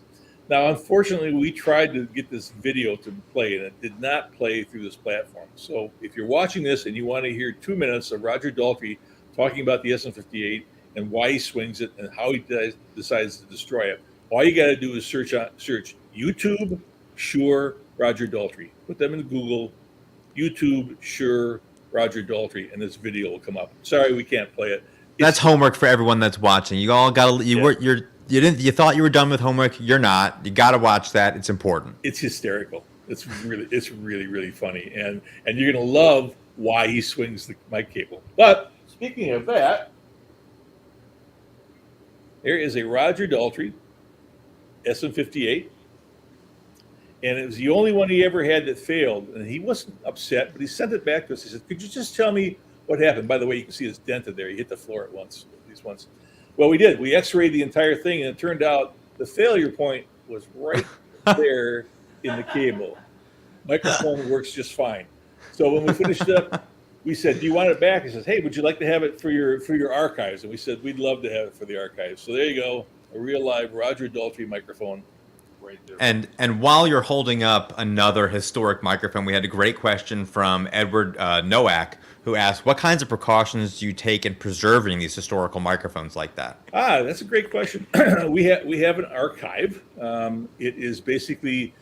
S3: Now, unfortunately, we tried to get this video to play, and it did not play through this platform. So if you're watching this and you want to hear 2 minutes of Roger Daltrey talking about the SM58 and why he swings it and how he decides to destroy it, all you got to do is search YouTube, Shure, Roger Daltrey. Put them in Google, YouTube, Shure, Roger Daltrey, and this video will come up. Sorry, we can't play it.
S2: That's homework for everyone that's watching. You all got to. You thought you were done with homework. You're not. You got to watch that. It's important.
S3: It's hysterical. It's really funny, and you're gonna love why he swings the mic cable. But speaking of that, there is a Roger Daltrey SM58, and it was the only one he ever had that failed. And he wasn't upset, but he sent it back to us. He said, "Could you just tell me what happened?" By the way, you can see it's dented there. He hit the floor at least once. Well, we did. We x-rayed the entire thing, and it turned out the failure point was right there in the cable. Microphone works just fine. So when we finished up, we said, "Do you want it back?" He says, "Hey, would you like to have it for your archives?" And we said, "We'd love to have it for the archives." So there you go, a real live Roger Daltrey microphone right there.
S2: And while you're holding up another historic microphone, we had a great question from Edward Nowak, who asked, what kinds of precautions do you take in preserving these historical microphones like that?
S3: That's a great question. We have an archive. It is basically,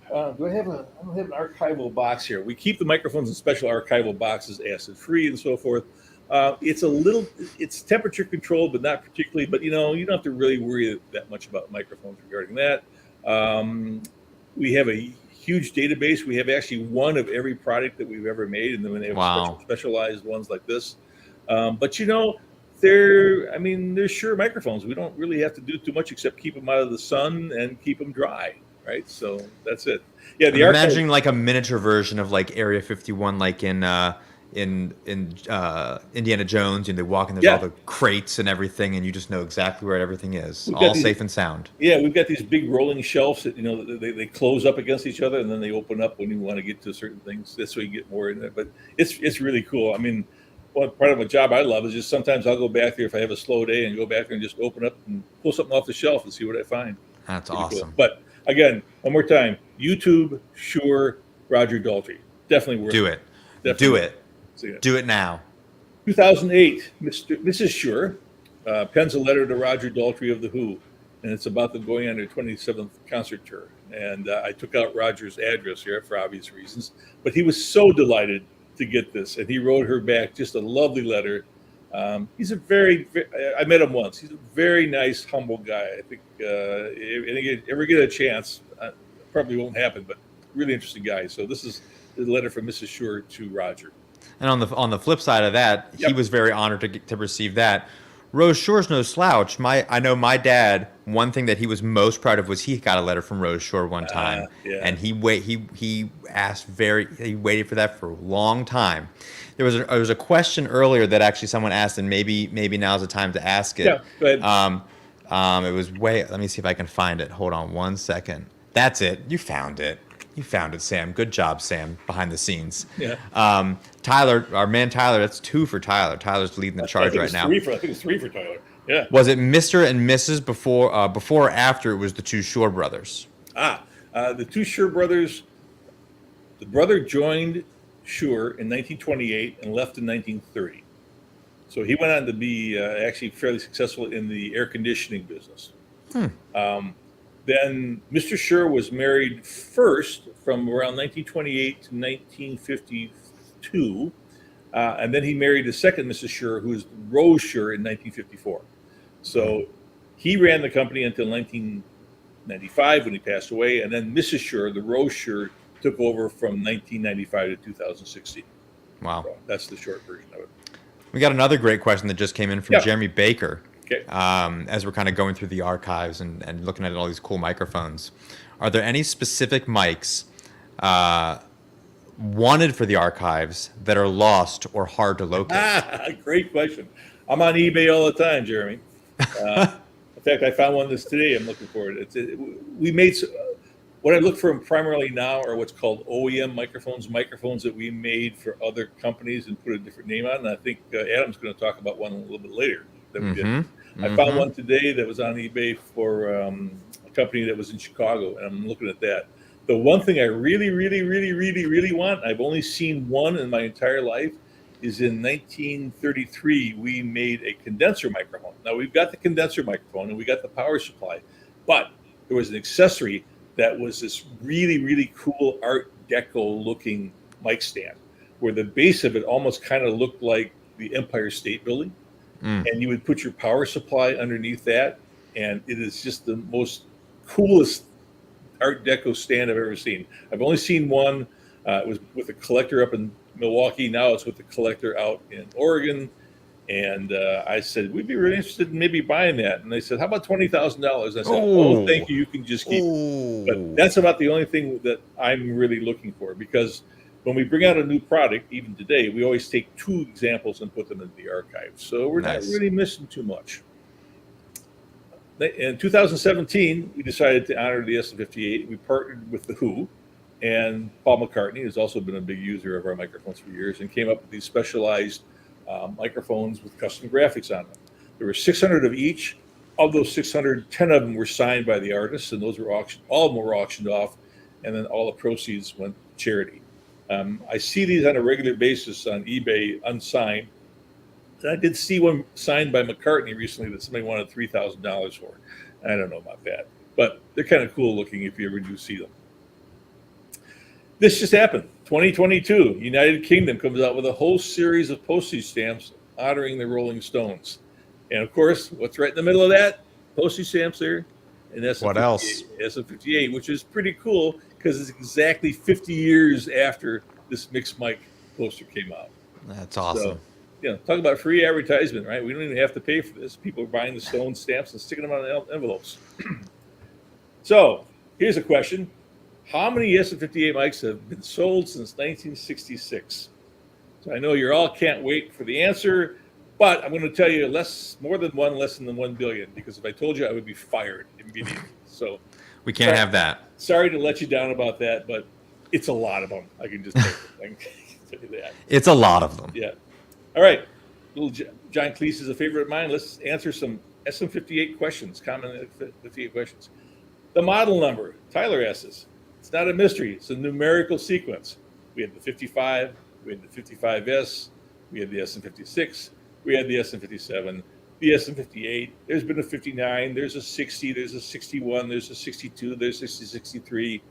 S3: I don't have an archival box here. We keep the microphones in special archival boxes, acid-free and so forth. It's temperature controlled, but not particularly. But you don't have to really worry that much about microphones regarding that. We have a huge database. We have actually one of every product that we've ever made, and then they have specialized ones like this. But they're Shure microphones. We don't really have to do too much except keep them out of the sun and keep them dry, right? So that's it. Yeah,
S2: I'm imagining like a miniature version of like Area 51, like in Indiana Jones, and they walk in, there's all the crates and everything, and you just know exactly where everything is, all safe and sound.
S3: Yeah, we've got these big rolling shelves that they close up against each other, and then they open up when you want to get to certain things. This way you get more in there. But it's really cool. I mean, one part of a job I love is just sometimes I'll go back there if I have a slow day and go back there and just open up and pull something off the shelf and see what I find.
S2: That's awesome.
S3: Cool. But again, one more time, YouTube, Shure, Roger Daltrey. Definitely worth it.
S2: Do it. Do it now.
S3: 2008, Mrs. Shure pens a letter to Roger Daltrey of The Who, and it's about them going on their 27th concert tour. And I took out Roger's address here for obvious reasons, but he was so delighted to get this, and he wrote her back just a lovely letter. He's I met him once. He's a very nice, humble guy. I think if you ever get a chance, probably won't happen, but really interesting guy. So this is the letter from Mrs. Shure to Roger.
S2: And on the flip side of that, he was very honored to receive that. Rose Shure's no slouch. I know my dad, one thing that he was most proud of was he got a letter from Rose Shure one time, and he waited for that for a long time. There was a question earlier that actually someone asked, and maybe now's the time to ask it.
S3: Yeah, go ahead.
S2: It was let me see if I can find it. Hold on one second. That's it. You found it. You found it, Sam. Good job, Sam, behind the scenes.
S3: Yeah.
S2: Tyler, our man Tyler, that's 2 for Tyler. Tyler's leading the charge right now.
S3: I think it's 3 for Tyler. Yeah.
S2: Was it Mr. and Mrs. before or after it was the 2 Shure brothers?
S3: The 2 Shure brothers, the brother joined Shure in 1928 and left in 1930. So he went on to be actually fairly successful in the air conditioning business. Then Mr. Shure was married first from around 1928 to 1952. And then he married the second Mrs. Shure, who was Rose Shure, in 1954. So he ran the company until 1995 when he passed away. And then Mrs. Shure, the Rose Shure, took over from 1995 to 2016.
S2: Wow.
S3: So that's the short version of it.
S2: We got another great question that just came in from Jeremy Baker.
S3: Okay.
S2: As we're kind of going through the archives and looking at all these cool microphones, are there any specific mics wanted for the archives that are lost or hard to locate?
S3: Great question. I'm on eBay all the time, Jeremy. In fact, I found one today. I'm looking for it. We made what I look for primarily now are what's called OEM microphones that we made for other companies and put a different name on. And I think Adam's going to talk about one a little bit later that we did. I found one today that was on eBay for a company that was in Chicago, and I'm looking at that. The one thing I really, really, really, really, really want, I've only seen one in my entire life, is in 1933, we made a condenser microphone. Now, we've got the condenser microphone, and we got the power supply, but there was an accessory that was this really, really cool Art Deco looking mic stand, where the base of it almost kind of looked like the Empire State Building. And you would put your power supply underneath that, and it is just the most coolest Art Deco stand I've ever seen. I've only seen one. It was with a collector up in Milwaukee. Now it's with the collector out in Oregon. And I said, we'd be really interested in maybe buying that. And they said, how about $20,000? I said, oh, thank you. You can just keep it. But that's about the only thing that I'm really looking for, because when we bring out a new product, even today, we always take 2 examples and put them in the archive. So we're not really missing too much. In 2017, we decided to honor the SM58. We partnered with The Who, and Paul McCartney has also been a big user of our microphones for years, and came up with these specialized microphones with custom graphics on them. There were 600 of each. Of those 600, 10 of them were signed by the artists, and those were auctioned. All of them were auctioned off, and then all the proceeds went to charity. I see these on a regular basis on eBay unsigned. And I did see one signed by McCartney recently that somebody wanted $3,000 for. I don't know about that, but they're kind of cool looking if you ever do see them. This just happened. 2022, United Kingdom comes out with a whole series of postage stamps honoring the Rolling Stones. And of course, what's right in the middle of that? Postage stamps there. And
S2: What else?
S3: SM58, which is pretty cool because it's exactly 50 years after this mixed mic poster came out.
S2: That's awesome.
S3: So, talk about free advertisement, right? We don't even have to pay for this. People are buying the Stone stamps and sticking them on envelopes. So here's a question. How many SM58 mics have been sold since 1966? So I know you all can't wait for the answer, but I'm going to tell you less than 1 billion, because if I told you, I would be fired immediately. So
S2: We can't have that.
S3: sorry to let you down about that, but it's a lot of them. I can just tell you that.
S2: It's a lot of them.
S3: Yeah. All right. Little John Cleese is a favorite of mine. Let's answer some SM58 questions, common 58 questions. The model number, Tyler asks, it's not a mystery. It's a numerical sequence. We had the 55, we had the 55S, we had the SM56, we had the SM57, the SM58. There's been a 59, there's a 60, there's a 61, there's a 62, there's a 63.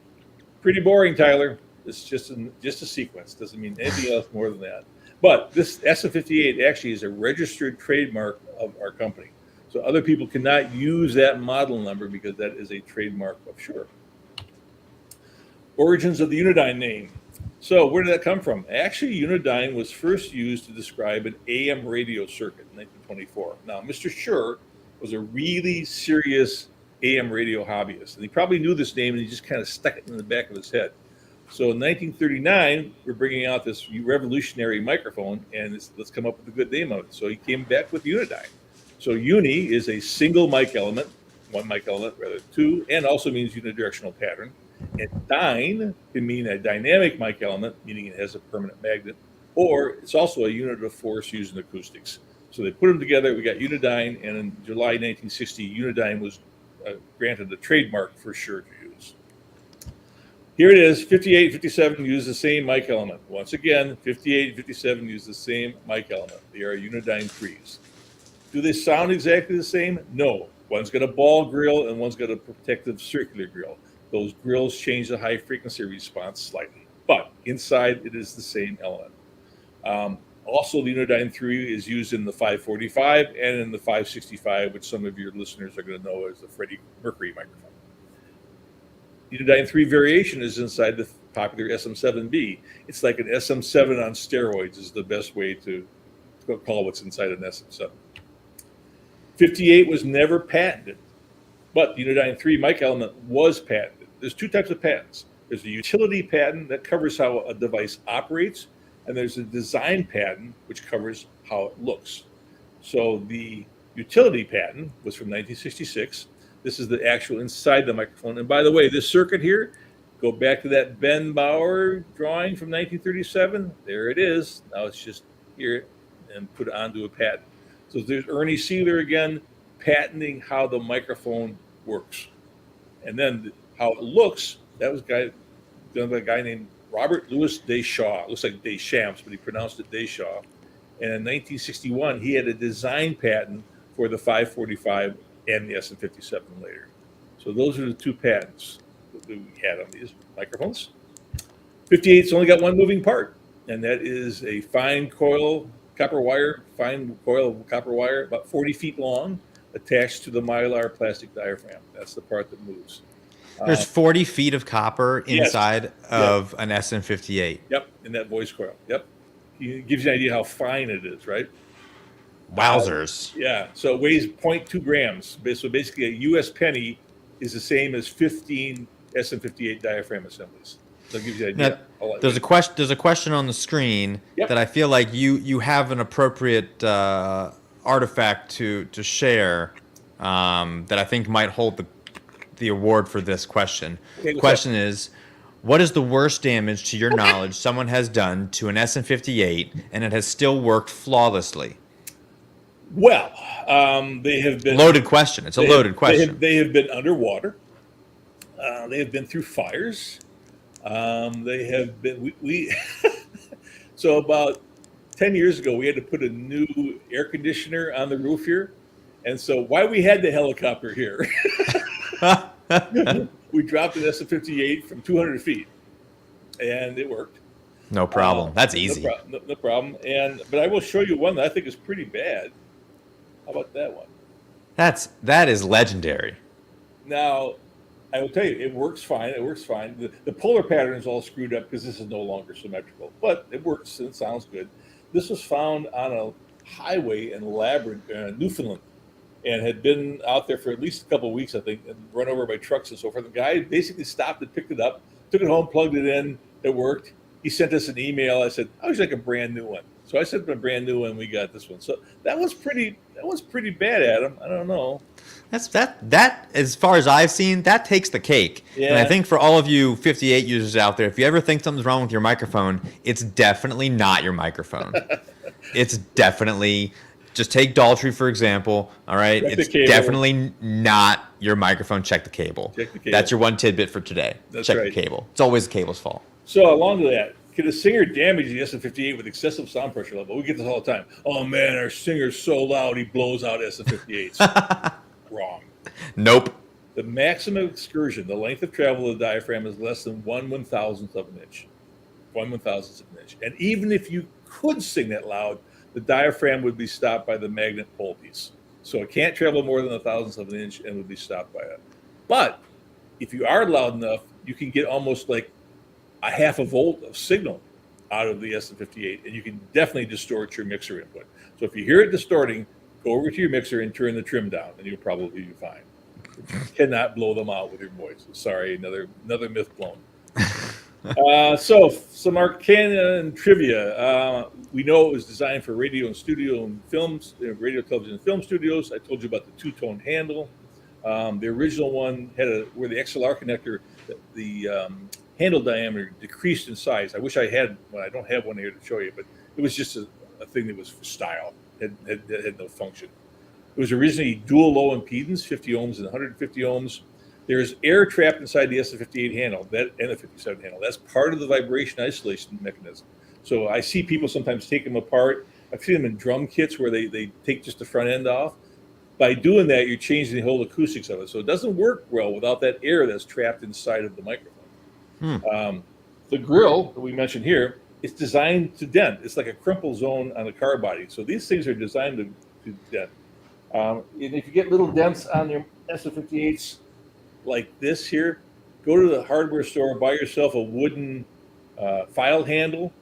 S3: Pretty boring, Tyler. It's just a sequence. Doesn't mean anything else more than that. But this SM58 actually is a registered trademark of our company. So other people cannot use that model number because that is a trademark of Shure. Origins of the Unidyne name. So where did that come from? Actually, Unidyne was first used to describe an AM radio circuit in 1924. Now, Mr. Shure was a really serious AM radio hobbyist, and he probably knew this name, and he just kind of stuck it in the back of his head. So in 1939, we're bringing out this revolutionary microphone, and let's come up with a good name of it. So he came back with Unidyne. So uni is a single mic element, one mic element rather, two, and also means unidirectional pattern. And dyne can mean a dynamic mic element, meaning it has a permanent magnet, or it's also a unit of force used in acoustics. So they put them together. We got Unidyne, and in July 1960, Unidyne was granted a trademark for Shure to use. Here it is, 58, 57 use the same mic element. Once again, 58 and 57 use the same mic element. They are Unidyne 3s. Do they sound exactly the same? No. One's got a ball grill and one's got a protective circular grill. Those grills change the high frequency response slightly, but inside it is the same element. Also, the Unidyne 3 is used in the 545 and in the 565, which some of your listeners are going to know as the Freddie Mercury microphone. Unidyne 3 variation is inside the popular SM7B. It's like an SM7 on steroids is the best way to call what's inside an SM7. 58 was never patented, but the Unidyne 3 mic element was patented. There's two types of patents. There's a utility patent that covers how a device operates, and there's a design patent which covers how it looks. So the utility patent was from 1966. This is the actual inside the microphone. And by the way, this circuit here, go back to that Ben Bauer drawing from 1937. There it is. Now it's just here and put it onto a patent. So there's Ernie Sealer again, patenting how the microphone works. And then how it looks, that was done by a guy named Robert Louis Deshaw. It looks like Deschamps, but he pronounced it Deshaw. And in 1961, he had a design patent for the 545 and the SM57 later. So those are the two patents that we had on these microphones. 58's only got one moving part, and that is a fine coil of copper wire, about 40 feet long, attached to the mylar plastic diaphragm. That's the part that moves.
S2: There's 40 feet of copper inside of an SM58.
S3: Yep, in that voice coil. Yep. It gives you an idea how fine it is, right?
S2: Wowzers.
S3: Yeah, so it weighs 0.2 grams. So basically a US penny is the same as 15 SM58 diaphragm assemblies. So it gives you an idea.
S2: Now, there's a question on the screen that I feel like you have an appropriate artifact to share that I think might hold the award for this question. Okay, the question is, what is the worst damage to your knowledge someone has done to an SM58 and it has still worked flawlessly?
S3: Well, they have been...
S2: Loaded question. It's a loaded question.
S3: They have been underwater. They have been through fires. They have been... We So about 10 years ago, we had to put a new air conditioner on the roof here. And so why we had the helicopter here... We dropped an SM58 from 200 feet, and it worked.
S2: No problem. That's easy.
S3: No problem. But I will show you one that I think is pretty bad. How about that one?
S2: That is legendary.
S3: Now, I will tell you, it works fine. It works fine. The polar pattern is all screwed up because this is no longer symmetrical, but it works and it sounds good. This was found on a highway in Newfoundland, and had been out there for at least a couple of weeks, I think, and run over by trucks and so forth. The guy basically stopped and picked it up, took it home, plugged it in. It worked. He sent us an email. I said, I would like a brand new one. So I sent him a brand new one. We got this one. So that was pretty bad, Adam. I don't know.
S2: That as far as I've seen, that takes the cake.
S3: Yeah.
S2: And I think for all of you 58 users out there, if you ever think something's wrong with your microphone, it's definitely not your microphone. It's definitely, just take Daltrey for example. All right, it's definitely not your microphone. Check the cable. That's your one tidbit for today. Check the cable. It's always the cable's fault.
S3: So along to that, can a singer damage the SM58 with excessive sound pressure level? We get this all the time. Oh man, our singer's so loud he blows out SM58s. Wrong.
S2: Nope.
S3: The maximum excursion, the length of travel of the diaphragm, is less than 1/1000th of an inch. 1/1000th of an inch. And even if you could sing that loud, the diaphragm would be stopped by the magnet pole piece. So it can't travel more than 1/1000th of an inch and would be stopped by it. But if you are loud enough, you can get almost like a half a volt of signal out of the SM58, and you can definitely distort your mixer input. So if you hear it distorting, go over to your mixer and turn the trim down, and you'll probably be fine. You cannot blow them out with your voice. Sorry, another myth blown. So some arcana trivia. We know it was designed for radio and studio and films, radio, television, and film studios. I told you about the two-tone handle. The original one had where the XLR connector, the handle diameter decreased in size. I wish I had one. I don't have one here to show you, but it was just a thing that was for style. It had no function. It was originally dual low impedance, 50 ohms and 150 ohms. There's air trapped inside the SM58 handle and the 57 handle. That's part of the vibration isolation mechanism. So I see people sometimes take them apart. I've seen them in drum kits where they take just the front end off. By doing that, you're changing the whole acoustics of it. So it doesn't work well without that air that's trapped inside of the microphone. The grill that we mentioned here, it's designed to dent. It's like a crumple zone on the car body. So these things are designed to dent. And if you get little dents on your SM58s like this here, go to the hardware store, buy yourself a wooden file handle,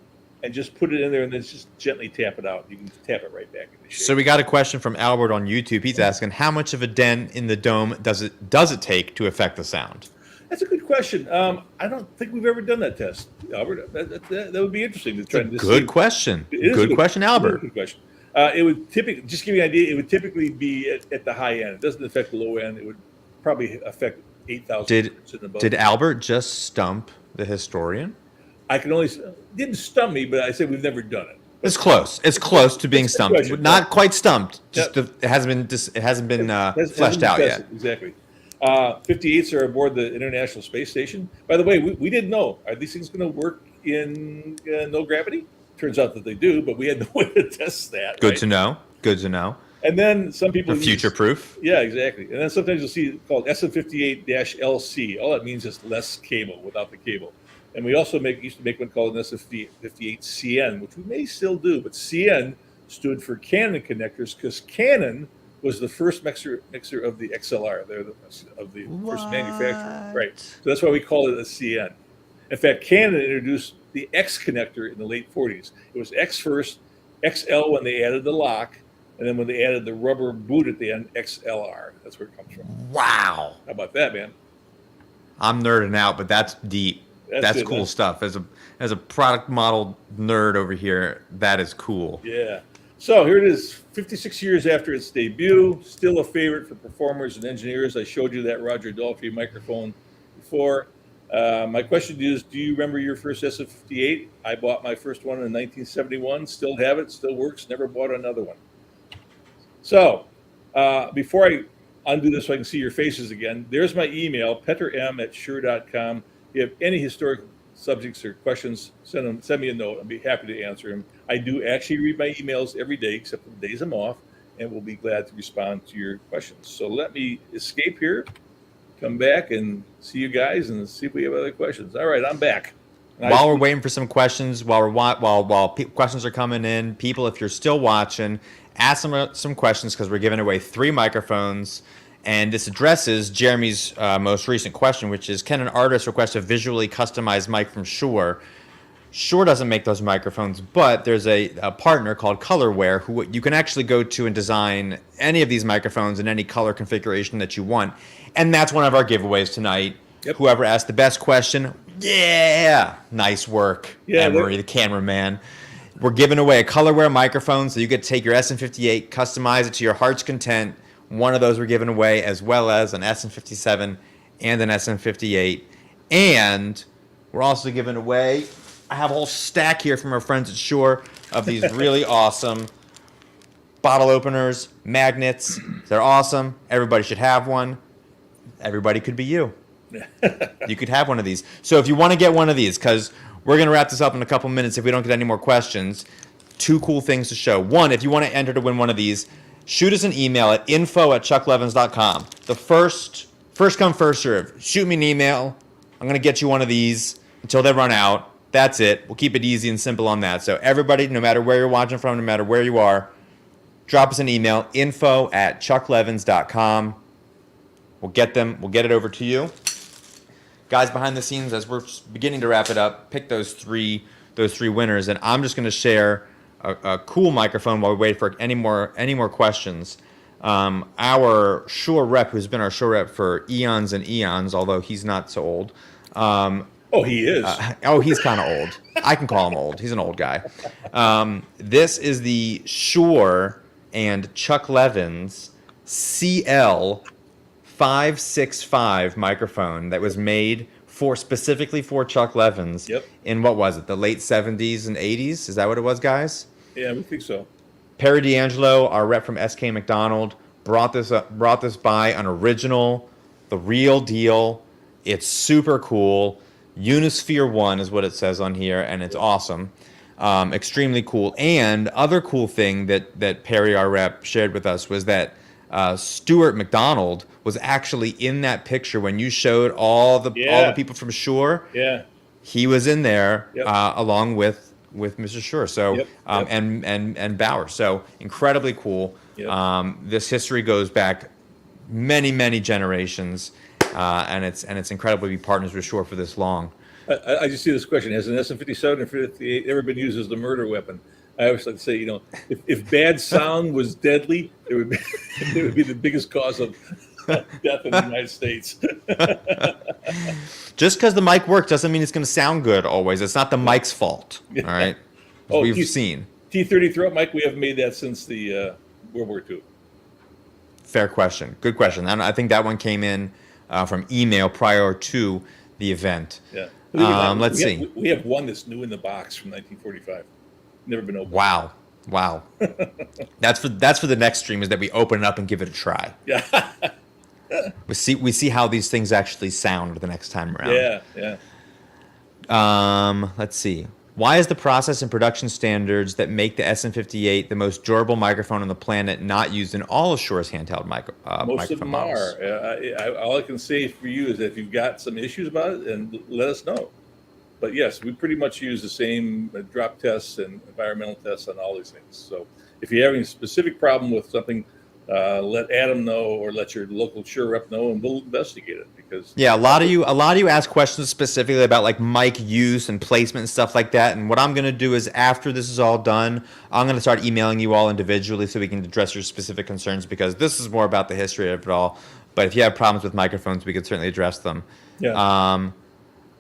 S3: and just put it in there and then just gently tap it out. You can tap it right back in the shape.
S2: So we got a question from Albert on YouTube. He's asking, how much of a dent in the dome does it take to affect the sound?
S3: That's a good question. I don't think we've ever done that test, Albert. That would be interesting to try to see.
S2: Good question. Good question, Albert.
S3: Good question. It would typically, just give you an idea, it would typically be at the high end. It doesn't affect the low end. It would probably affect 8,000.
S2: Did Albert just stump the historian?
S3: I can only, didn't stump me, but I said we've never done it.
S2: It's close. It's close to being stumped.
S3: Question.
S2: Not quite stumped. Just
S3: Yep.
S2: it hasn't been fleshed out yet.
S3: Exactly. 58s are aboard the International Space Station. By the way, we didn't know. Are these things going to work in no gravity? Turns out that they do, but we had no way to test that.
S2: Good to know. Good to know.
S3: And then some people
S2: future proof.
S3: Yeah, exactly. And then sometimes you'll see it called SM58-LC. All that means is less cable without the cable. And we also used to make one called an SM58CN, which we may still do, but CN stood for Canon connectors because Canon was the first mixer of the XLR. They're of the first manufacturer, right? So that's why we call it a CN. In fact, Canon introduced the X connector in the late 40s. It was X first, XL when they added the lock, and then when they added the rubber boot at the end, XLR. That's where it comes from.
S2: Wow.
S3: How about that, man?
S2: I'm nerding out, but that's deep. That's cool, man. Stuff. As a product model nerd over here, that is cool.
S3: Yeah. So here it is, 56 years after its debut, still a favorite for performers and engineers. I showed you that Roger Daltrey microphone before. My question is, do you remember your first SM58? I bought my first one in 1971. Still have it. Still works. Never bought another one. So before I undo this so I can see your faces again, there's my email, petterm@shure.com. If you have any historical subjects or questions, send me a note. I'll be happy to answer them. I do actually read my emails every day, except for the days I'm off, and we'll be glad to respond to your questions. So let me escape here, come back and see you guys and see if we have other questions. All right, I'm back.
S2: While we're waiting for some questions, questions are coming in, people, if you're still watching, ask some questions because we're giving away 3 microphones. And this addresses Jeremy's most recent question, which is, can an artist request a visually customized mic from Shure? Shure doesn't make those microphones, but there's a partner called Colorware who you can actually go to and design any of these microphones in any color configuration that you want. And that's one of our giveaways tonight.
S3: Yep.
S2: Whoever asked the best question, yeah, nice work, Emery, the cameraman. We're giving away a Colorware microphone, so you get to take your SM58, customize it to your heart's content. One of those we're giving away, as well as an SM57 and an SM58. And we're also giving away, I have a whole stack here from our friends at Shure of these really awesome bottle openers, magnets. They're awesome. Everybody should have one. Everybody could be you. You could have one of these. So if you want to get one of these, because we're going to wrap this up in a couple minutes if we don't get any more questions, 2 cool things to show. One, if you want to enter to win one of these, shoot us an email at info@chucklevins.com. The first come, first serve. Shoot me an email. I'm going to get you one of these until they run out. That's it. We'll keep it easy and simple on that. So everybody, no matter where you're watching from, no matter where you are, drop us an email, info@chucklevins.com. We'll get them. We'll get it over to you. Guys, behind the scenes, as we're beginning to wrap it up, pick those three winners, and I'm just going to share a cool microphone while we wait for any more questions. Our Shure rep, who's been our Shure rep for eons and eons, although he's not so old.
S3: He is.
S2: He's kind of old. I can call him old. He's an old guy. This is the Shure and Chuck Levin's CL565 microphone that was made specifically for Chuck Levin's.
S3: Yep.
S2: In what was it? The late 70s and 80s? Is that what it was, guys?
S3: Yeah, we think so.
S2: Perry D'Angelo, our rep from SK McDonald, brought this by an original, the real deal. It's super cool. Unisphere 1 is what it says on here, and it's awesome. Extremely cool. And other cool thing that Perry, our rep, shared with us was that Stuart McDonald was actually in that picture when you showed all the people from Shure. Yeah, he was in there along with Mr. Shure. So and Bauer. So incredibly cool. Yep. This history goes back many generations, and it's incredible to be partners with Shure for this long.
S3: I just see this question: has an SM57 or 58 ever been used as the murder weapon? I always like to say, if bad sound was deadly, it would be the biggest cause of death in the United States.
S2: Just because the mic works doesn't mean it's going to sound good always. It's not the mic's fault. All right. We've seen
S3: T30 throat mic. We haven't made that since the World War II.
S2: Fair question. Good question. And I think that one came in from email prior to the event. Yeah. Let's see.
S3: We have one that's new in the box from 1945. Never been opened.
S2: Wow. That's for the next stream, is that we open it up and give it a try. Yeah. we see how these things actually sound the next time around.
S3: Yeah.
S2: Let's see. Why is the process and production standards that make the SM58 the most durable microphone on the planet not used in all of Shure's handheld microphone models?
S3: Most of them are. All I can say for you is that if you've got some issues about it, and let us know. But yes, we pretty much use the same drop tests and environmental tests on all these things. So if you're having a specific problem with something, let Adam know, or let your local Shure rep know, and we'll investigate it. Because
S2: a lot of you ask questions specifically about like mic use and placement and stuff like that. And what I'm going to do is, after this is all done, I'm going to start emailing you all individually so we can address your specific concerns, because this is more about the history of it all. But if you have problems with microphones, we could certainly address them. Yeah.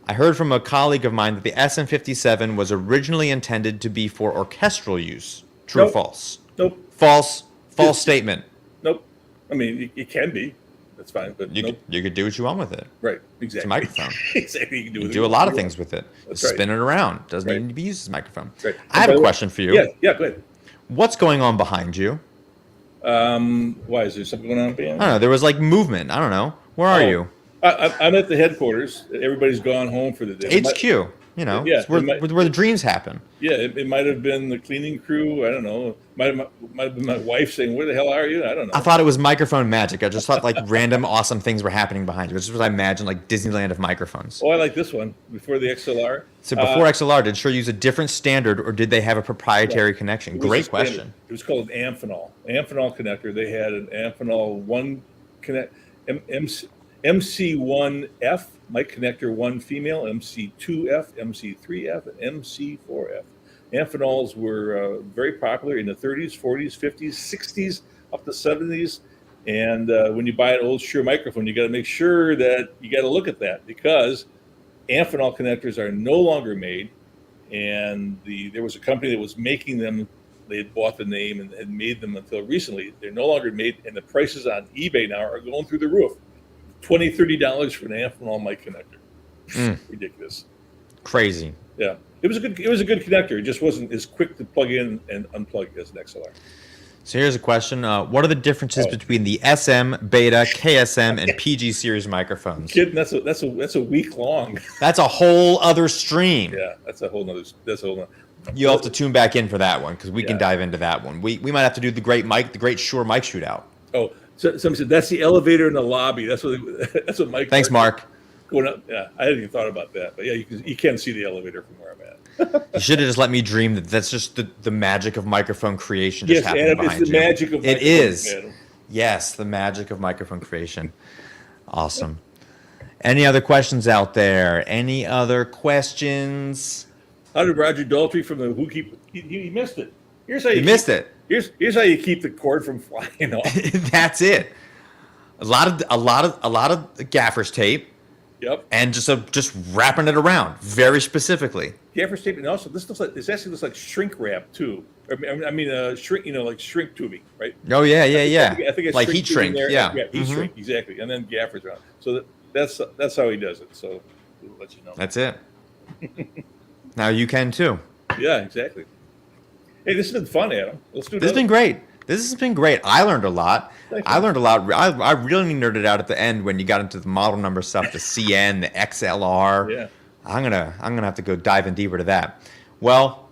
S2: I heard from a colleague of mine that the SM57 was originally intended to be for orchestral use. True or false?
S3: Nope.
S2: False statement.
S3: Nope. I mean, it can be. That's fine. But
S2: you could do what you want with it.
S3: Right. Exactly.
S2: It's a microphone.
S3: Exactly.
S2: You can do a lot of things with it. Spin it around. Doesn't need to be used as a microphone.
S3: Right.
S2: I have a question for you.
S3: Yeah, go ahead.
S2: What's going on behind you?
S3: Why? Is there something going on, Ben?
S2: I don't know. There was like movement. I don't know. Where are you?
S3: I'm at the headquarters. Everybody's gone home for the day.
S2: HQ. You know,
S3: Yeah,
S2: it's where the dreams happen.
S3: Yeah, it might have been the cleaning crew. I don't know. Might have been my wife saying, "Where the hell are you?" I don't know.
S2: I thought it was microphone magic. I just thought like random awesome things were happening behind you. This is what I imagined, like Disneyland of microphones.
S3: Oh, I like this one before the XLR.
S2: So before XLR, did Shure use a different standard, or did they have a proprietary connection? Great question.
S3: It was called an Amphenol connector. They had an Amphenol 1 connect MC1F mic connector, 1 female, MC2F, MC3F, and MC4F. Amphenols were very popular in the 30s, 40s, 50s, 60s, up to 70s. And when you buy an old Shure microphone, you got to make sure that you got to look at that, because Amphenol connectors are no longer made. And there was a company that was making them. They had bought the name and had made them until recently. They're no longer made, and the prices on eBay now are going through the roof. $20, $30 for an Amphenol mic connector. Ridiculous.
S2: Crazy.
S3: Yeah, it was a good connector. It just wasn't as quick to plug in and unplug as an XLR.
S2: So here's a question: what are the differences between the SM, Beta, KSM, and PG series microphones?
S3: Kid, that's a week long.
S2: That's a whole other stream.
S3: Yeah, that's a whole nother.
S2: You'll have to tune back in for that one, because we can dive into that one. We might have to do the great Shure mic shootout.
S3: Oh, so somebody said that's the elevator in the lobby. That's what Mike.
S2: Thanks, Mark.
S3: Going up. Yeah, I hadn't even thought about that, but yeah, you can see the elevator from where I'm at.
S2: You should have just let me dream that that's just the magic of microphone creation just happening
S3: Adam,
S2: behind
S3: it's the
S2: you.
S3: magic of
S2: it is.
S3: Adam.
S2: Yes, the magic of microphone creation. Awesome. Any other questions out there? Any other questions?
S3: How did Roger Daltrey from the Who keep? He missed it. Here's how you
S2: missed it.
S3: Here's how you keep the cord from flying off.
S2: That's it. A lot of gaffer's tape.
S3: Yep.
S2: And just wrapping it around very specifically.
S3: Gaffer's tape, and also this actually looks like shrink wrap too. I mean, shrink. Like shrink tubing, right?
S2: Oh yeah.
S3: I think it's
S2: like heat shrink.
S3: there.
S2: Yeah.
S3: Heat shrink, exactly. And then gaffers around. So that's how he does it. So we'll let you know.
S2: That's it. Now you can too.
S3: Yeah, exactly. Hey, this has been fun, Adam. Let's do
S2: this. Has been great. This has been great. I learned a lot. I learned a lot. I really nerded out at the end when you got into the model number stuff, the CN, the XLR.
S3: Yeah.
S2: I'm gonna have to go dive in deeper to that. Well,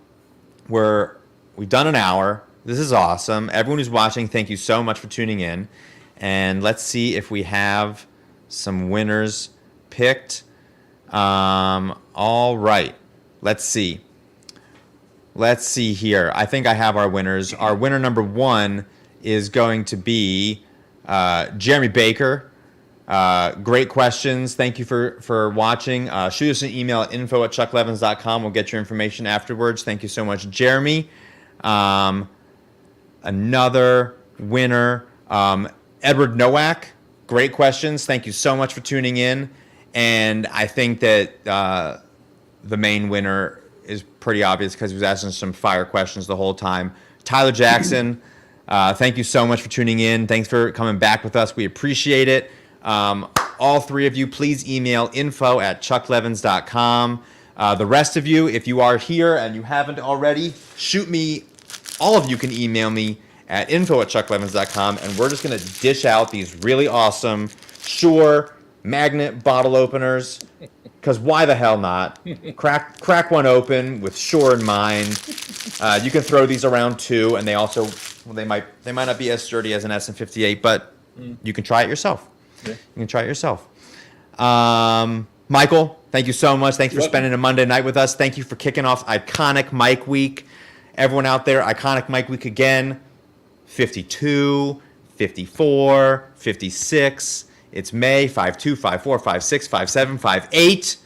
S2: we've done an hour. This is awesome. Everyone who's watching, thank you so much for tuning in. And let's see if we have some winners picked. All right. Let's see. Let's see here. I think I have our winners. Our winner number 1 is going to be Jeremy Baker. Great questions. Thank you for watching. Shoot us an email at info@chucklevins.com. We'll get your information afterwards. Thank you so much, Jeremy. Another winner, Edward Nowak. Great questions. Thank you so much for tuning in. And I think that the main winner is pretty obvious because he was asking some fire questions the whole time. Tyler Jackson, thank you so much for tuning in. Thanks for coming back with us. We appreciate it. All 3 of you, please email info@chucklevins.com. The rest of you, if you are here and you haven't already, shoot me. All of you can email me at info@chucklevins.com, and we're just going to dish out these really awesome Shure magnet bottle openers. Because why the hell not? Crack one open with Shure in mind. You can throw these around too, and they also they might not be as sturdy as an SM58, but you can try it yourself. Yeah. You can try it yourself. Michael, thank you so much. Thanks for spending a Monday night with us. Thank you for kicking off Iconic Mic Week. Everyone out there, Iconic Mic Week again. 52, 54, 56. It's May 5-2, 5-4, 5-6, 5-7, 5-8,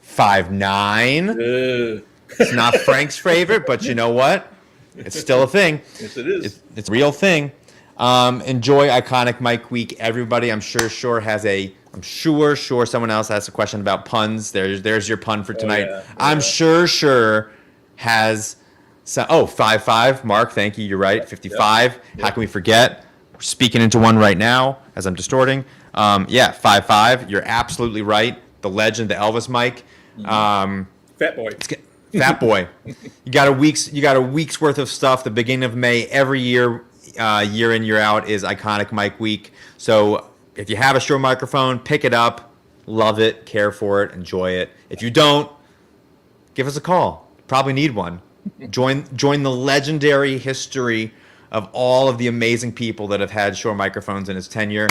S2: 5-9. It's not Frank's favorite, but you know what? It's still a thing.
S3: Yes, it is.
S2: It's a real thing. Enjoy Iconic Mic Week, everybody. I'm sure Shure someone else asked a question about puns. There's your pun for tonight.
S3: Yeah.
S2: I'm sure has some. Oh, 5-5. Mark, thank you. You're right. 55.
S3: Yeah.
S2: How can we forget? We're speaking into one right now as I'm distorting. 5-5. You're absolutely right. The legend, the Elvis mic.
S3: Fat boy.
S2: Fat boy. You got a week's worth of stuff. The beginning of May every year, year in, year out, is Iconic Mic Week. So if you have a Shure microphone, pick it up, love it, care for it, enjoy it. If you don't, give us a call. Probably need one. Join the legendary history of all of the amazing people that have had Shure microphones in its tenure.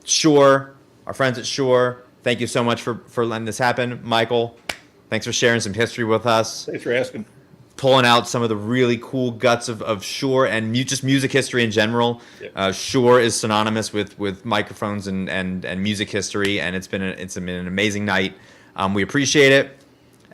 S2: Shure, our friends at Shure, thank you so much for letting this happen. Michael, thanks for sharing some history with us.
S3: Thanks for asking.
S2: Pulling out some of the really cool guts of Shure and just music history in general.
S3: Yeah.
S2: Shure is synonymous with microphones and music history, and it's been an amazing night. We appreciate it.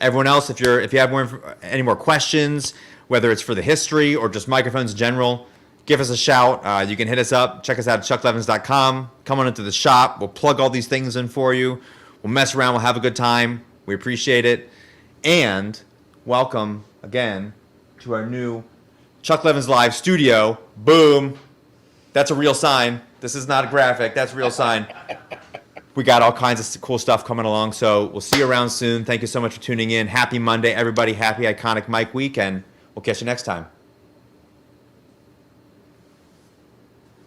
S2: Everyone else, if you have any more questions, whether it's for the history or just microphones in general, give us a shout. You can hit us up. Check us out at chucklevins.com. Come on into the shop. We'll plug all these things in for you. We'll mess around. We'll have a good time. We appreciate it. And welcome again to our new Chuck Levin's Live studio. Boom. That's a real sign. This is not a graphic. That's a real sign. We got all kinds of cool stuff coming along, so we'll see you around soon. Thank you so much for tuning in. Happy Monday, everybody. Happy Iconic Mike Week, and we'll catch you next time.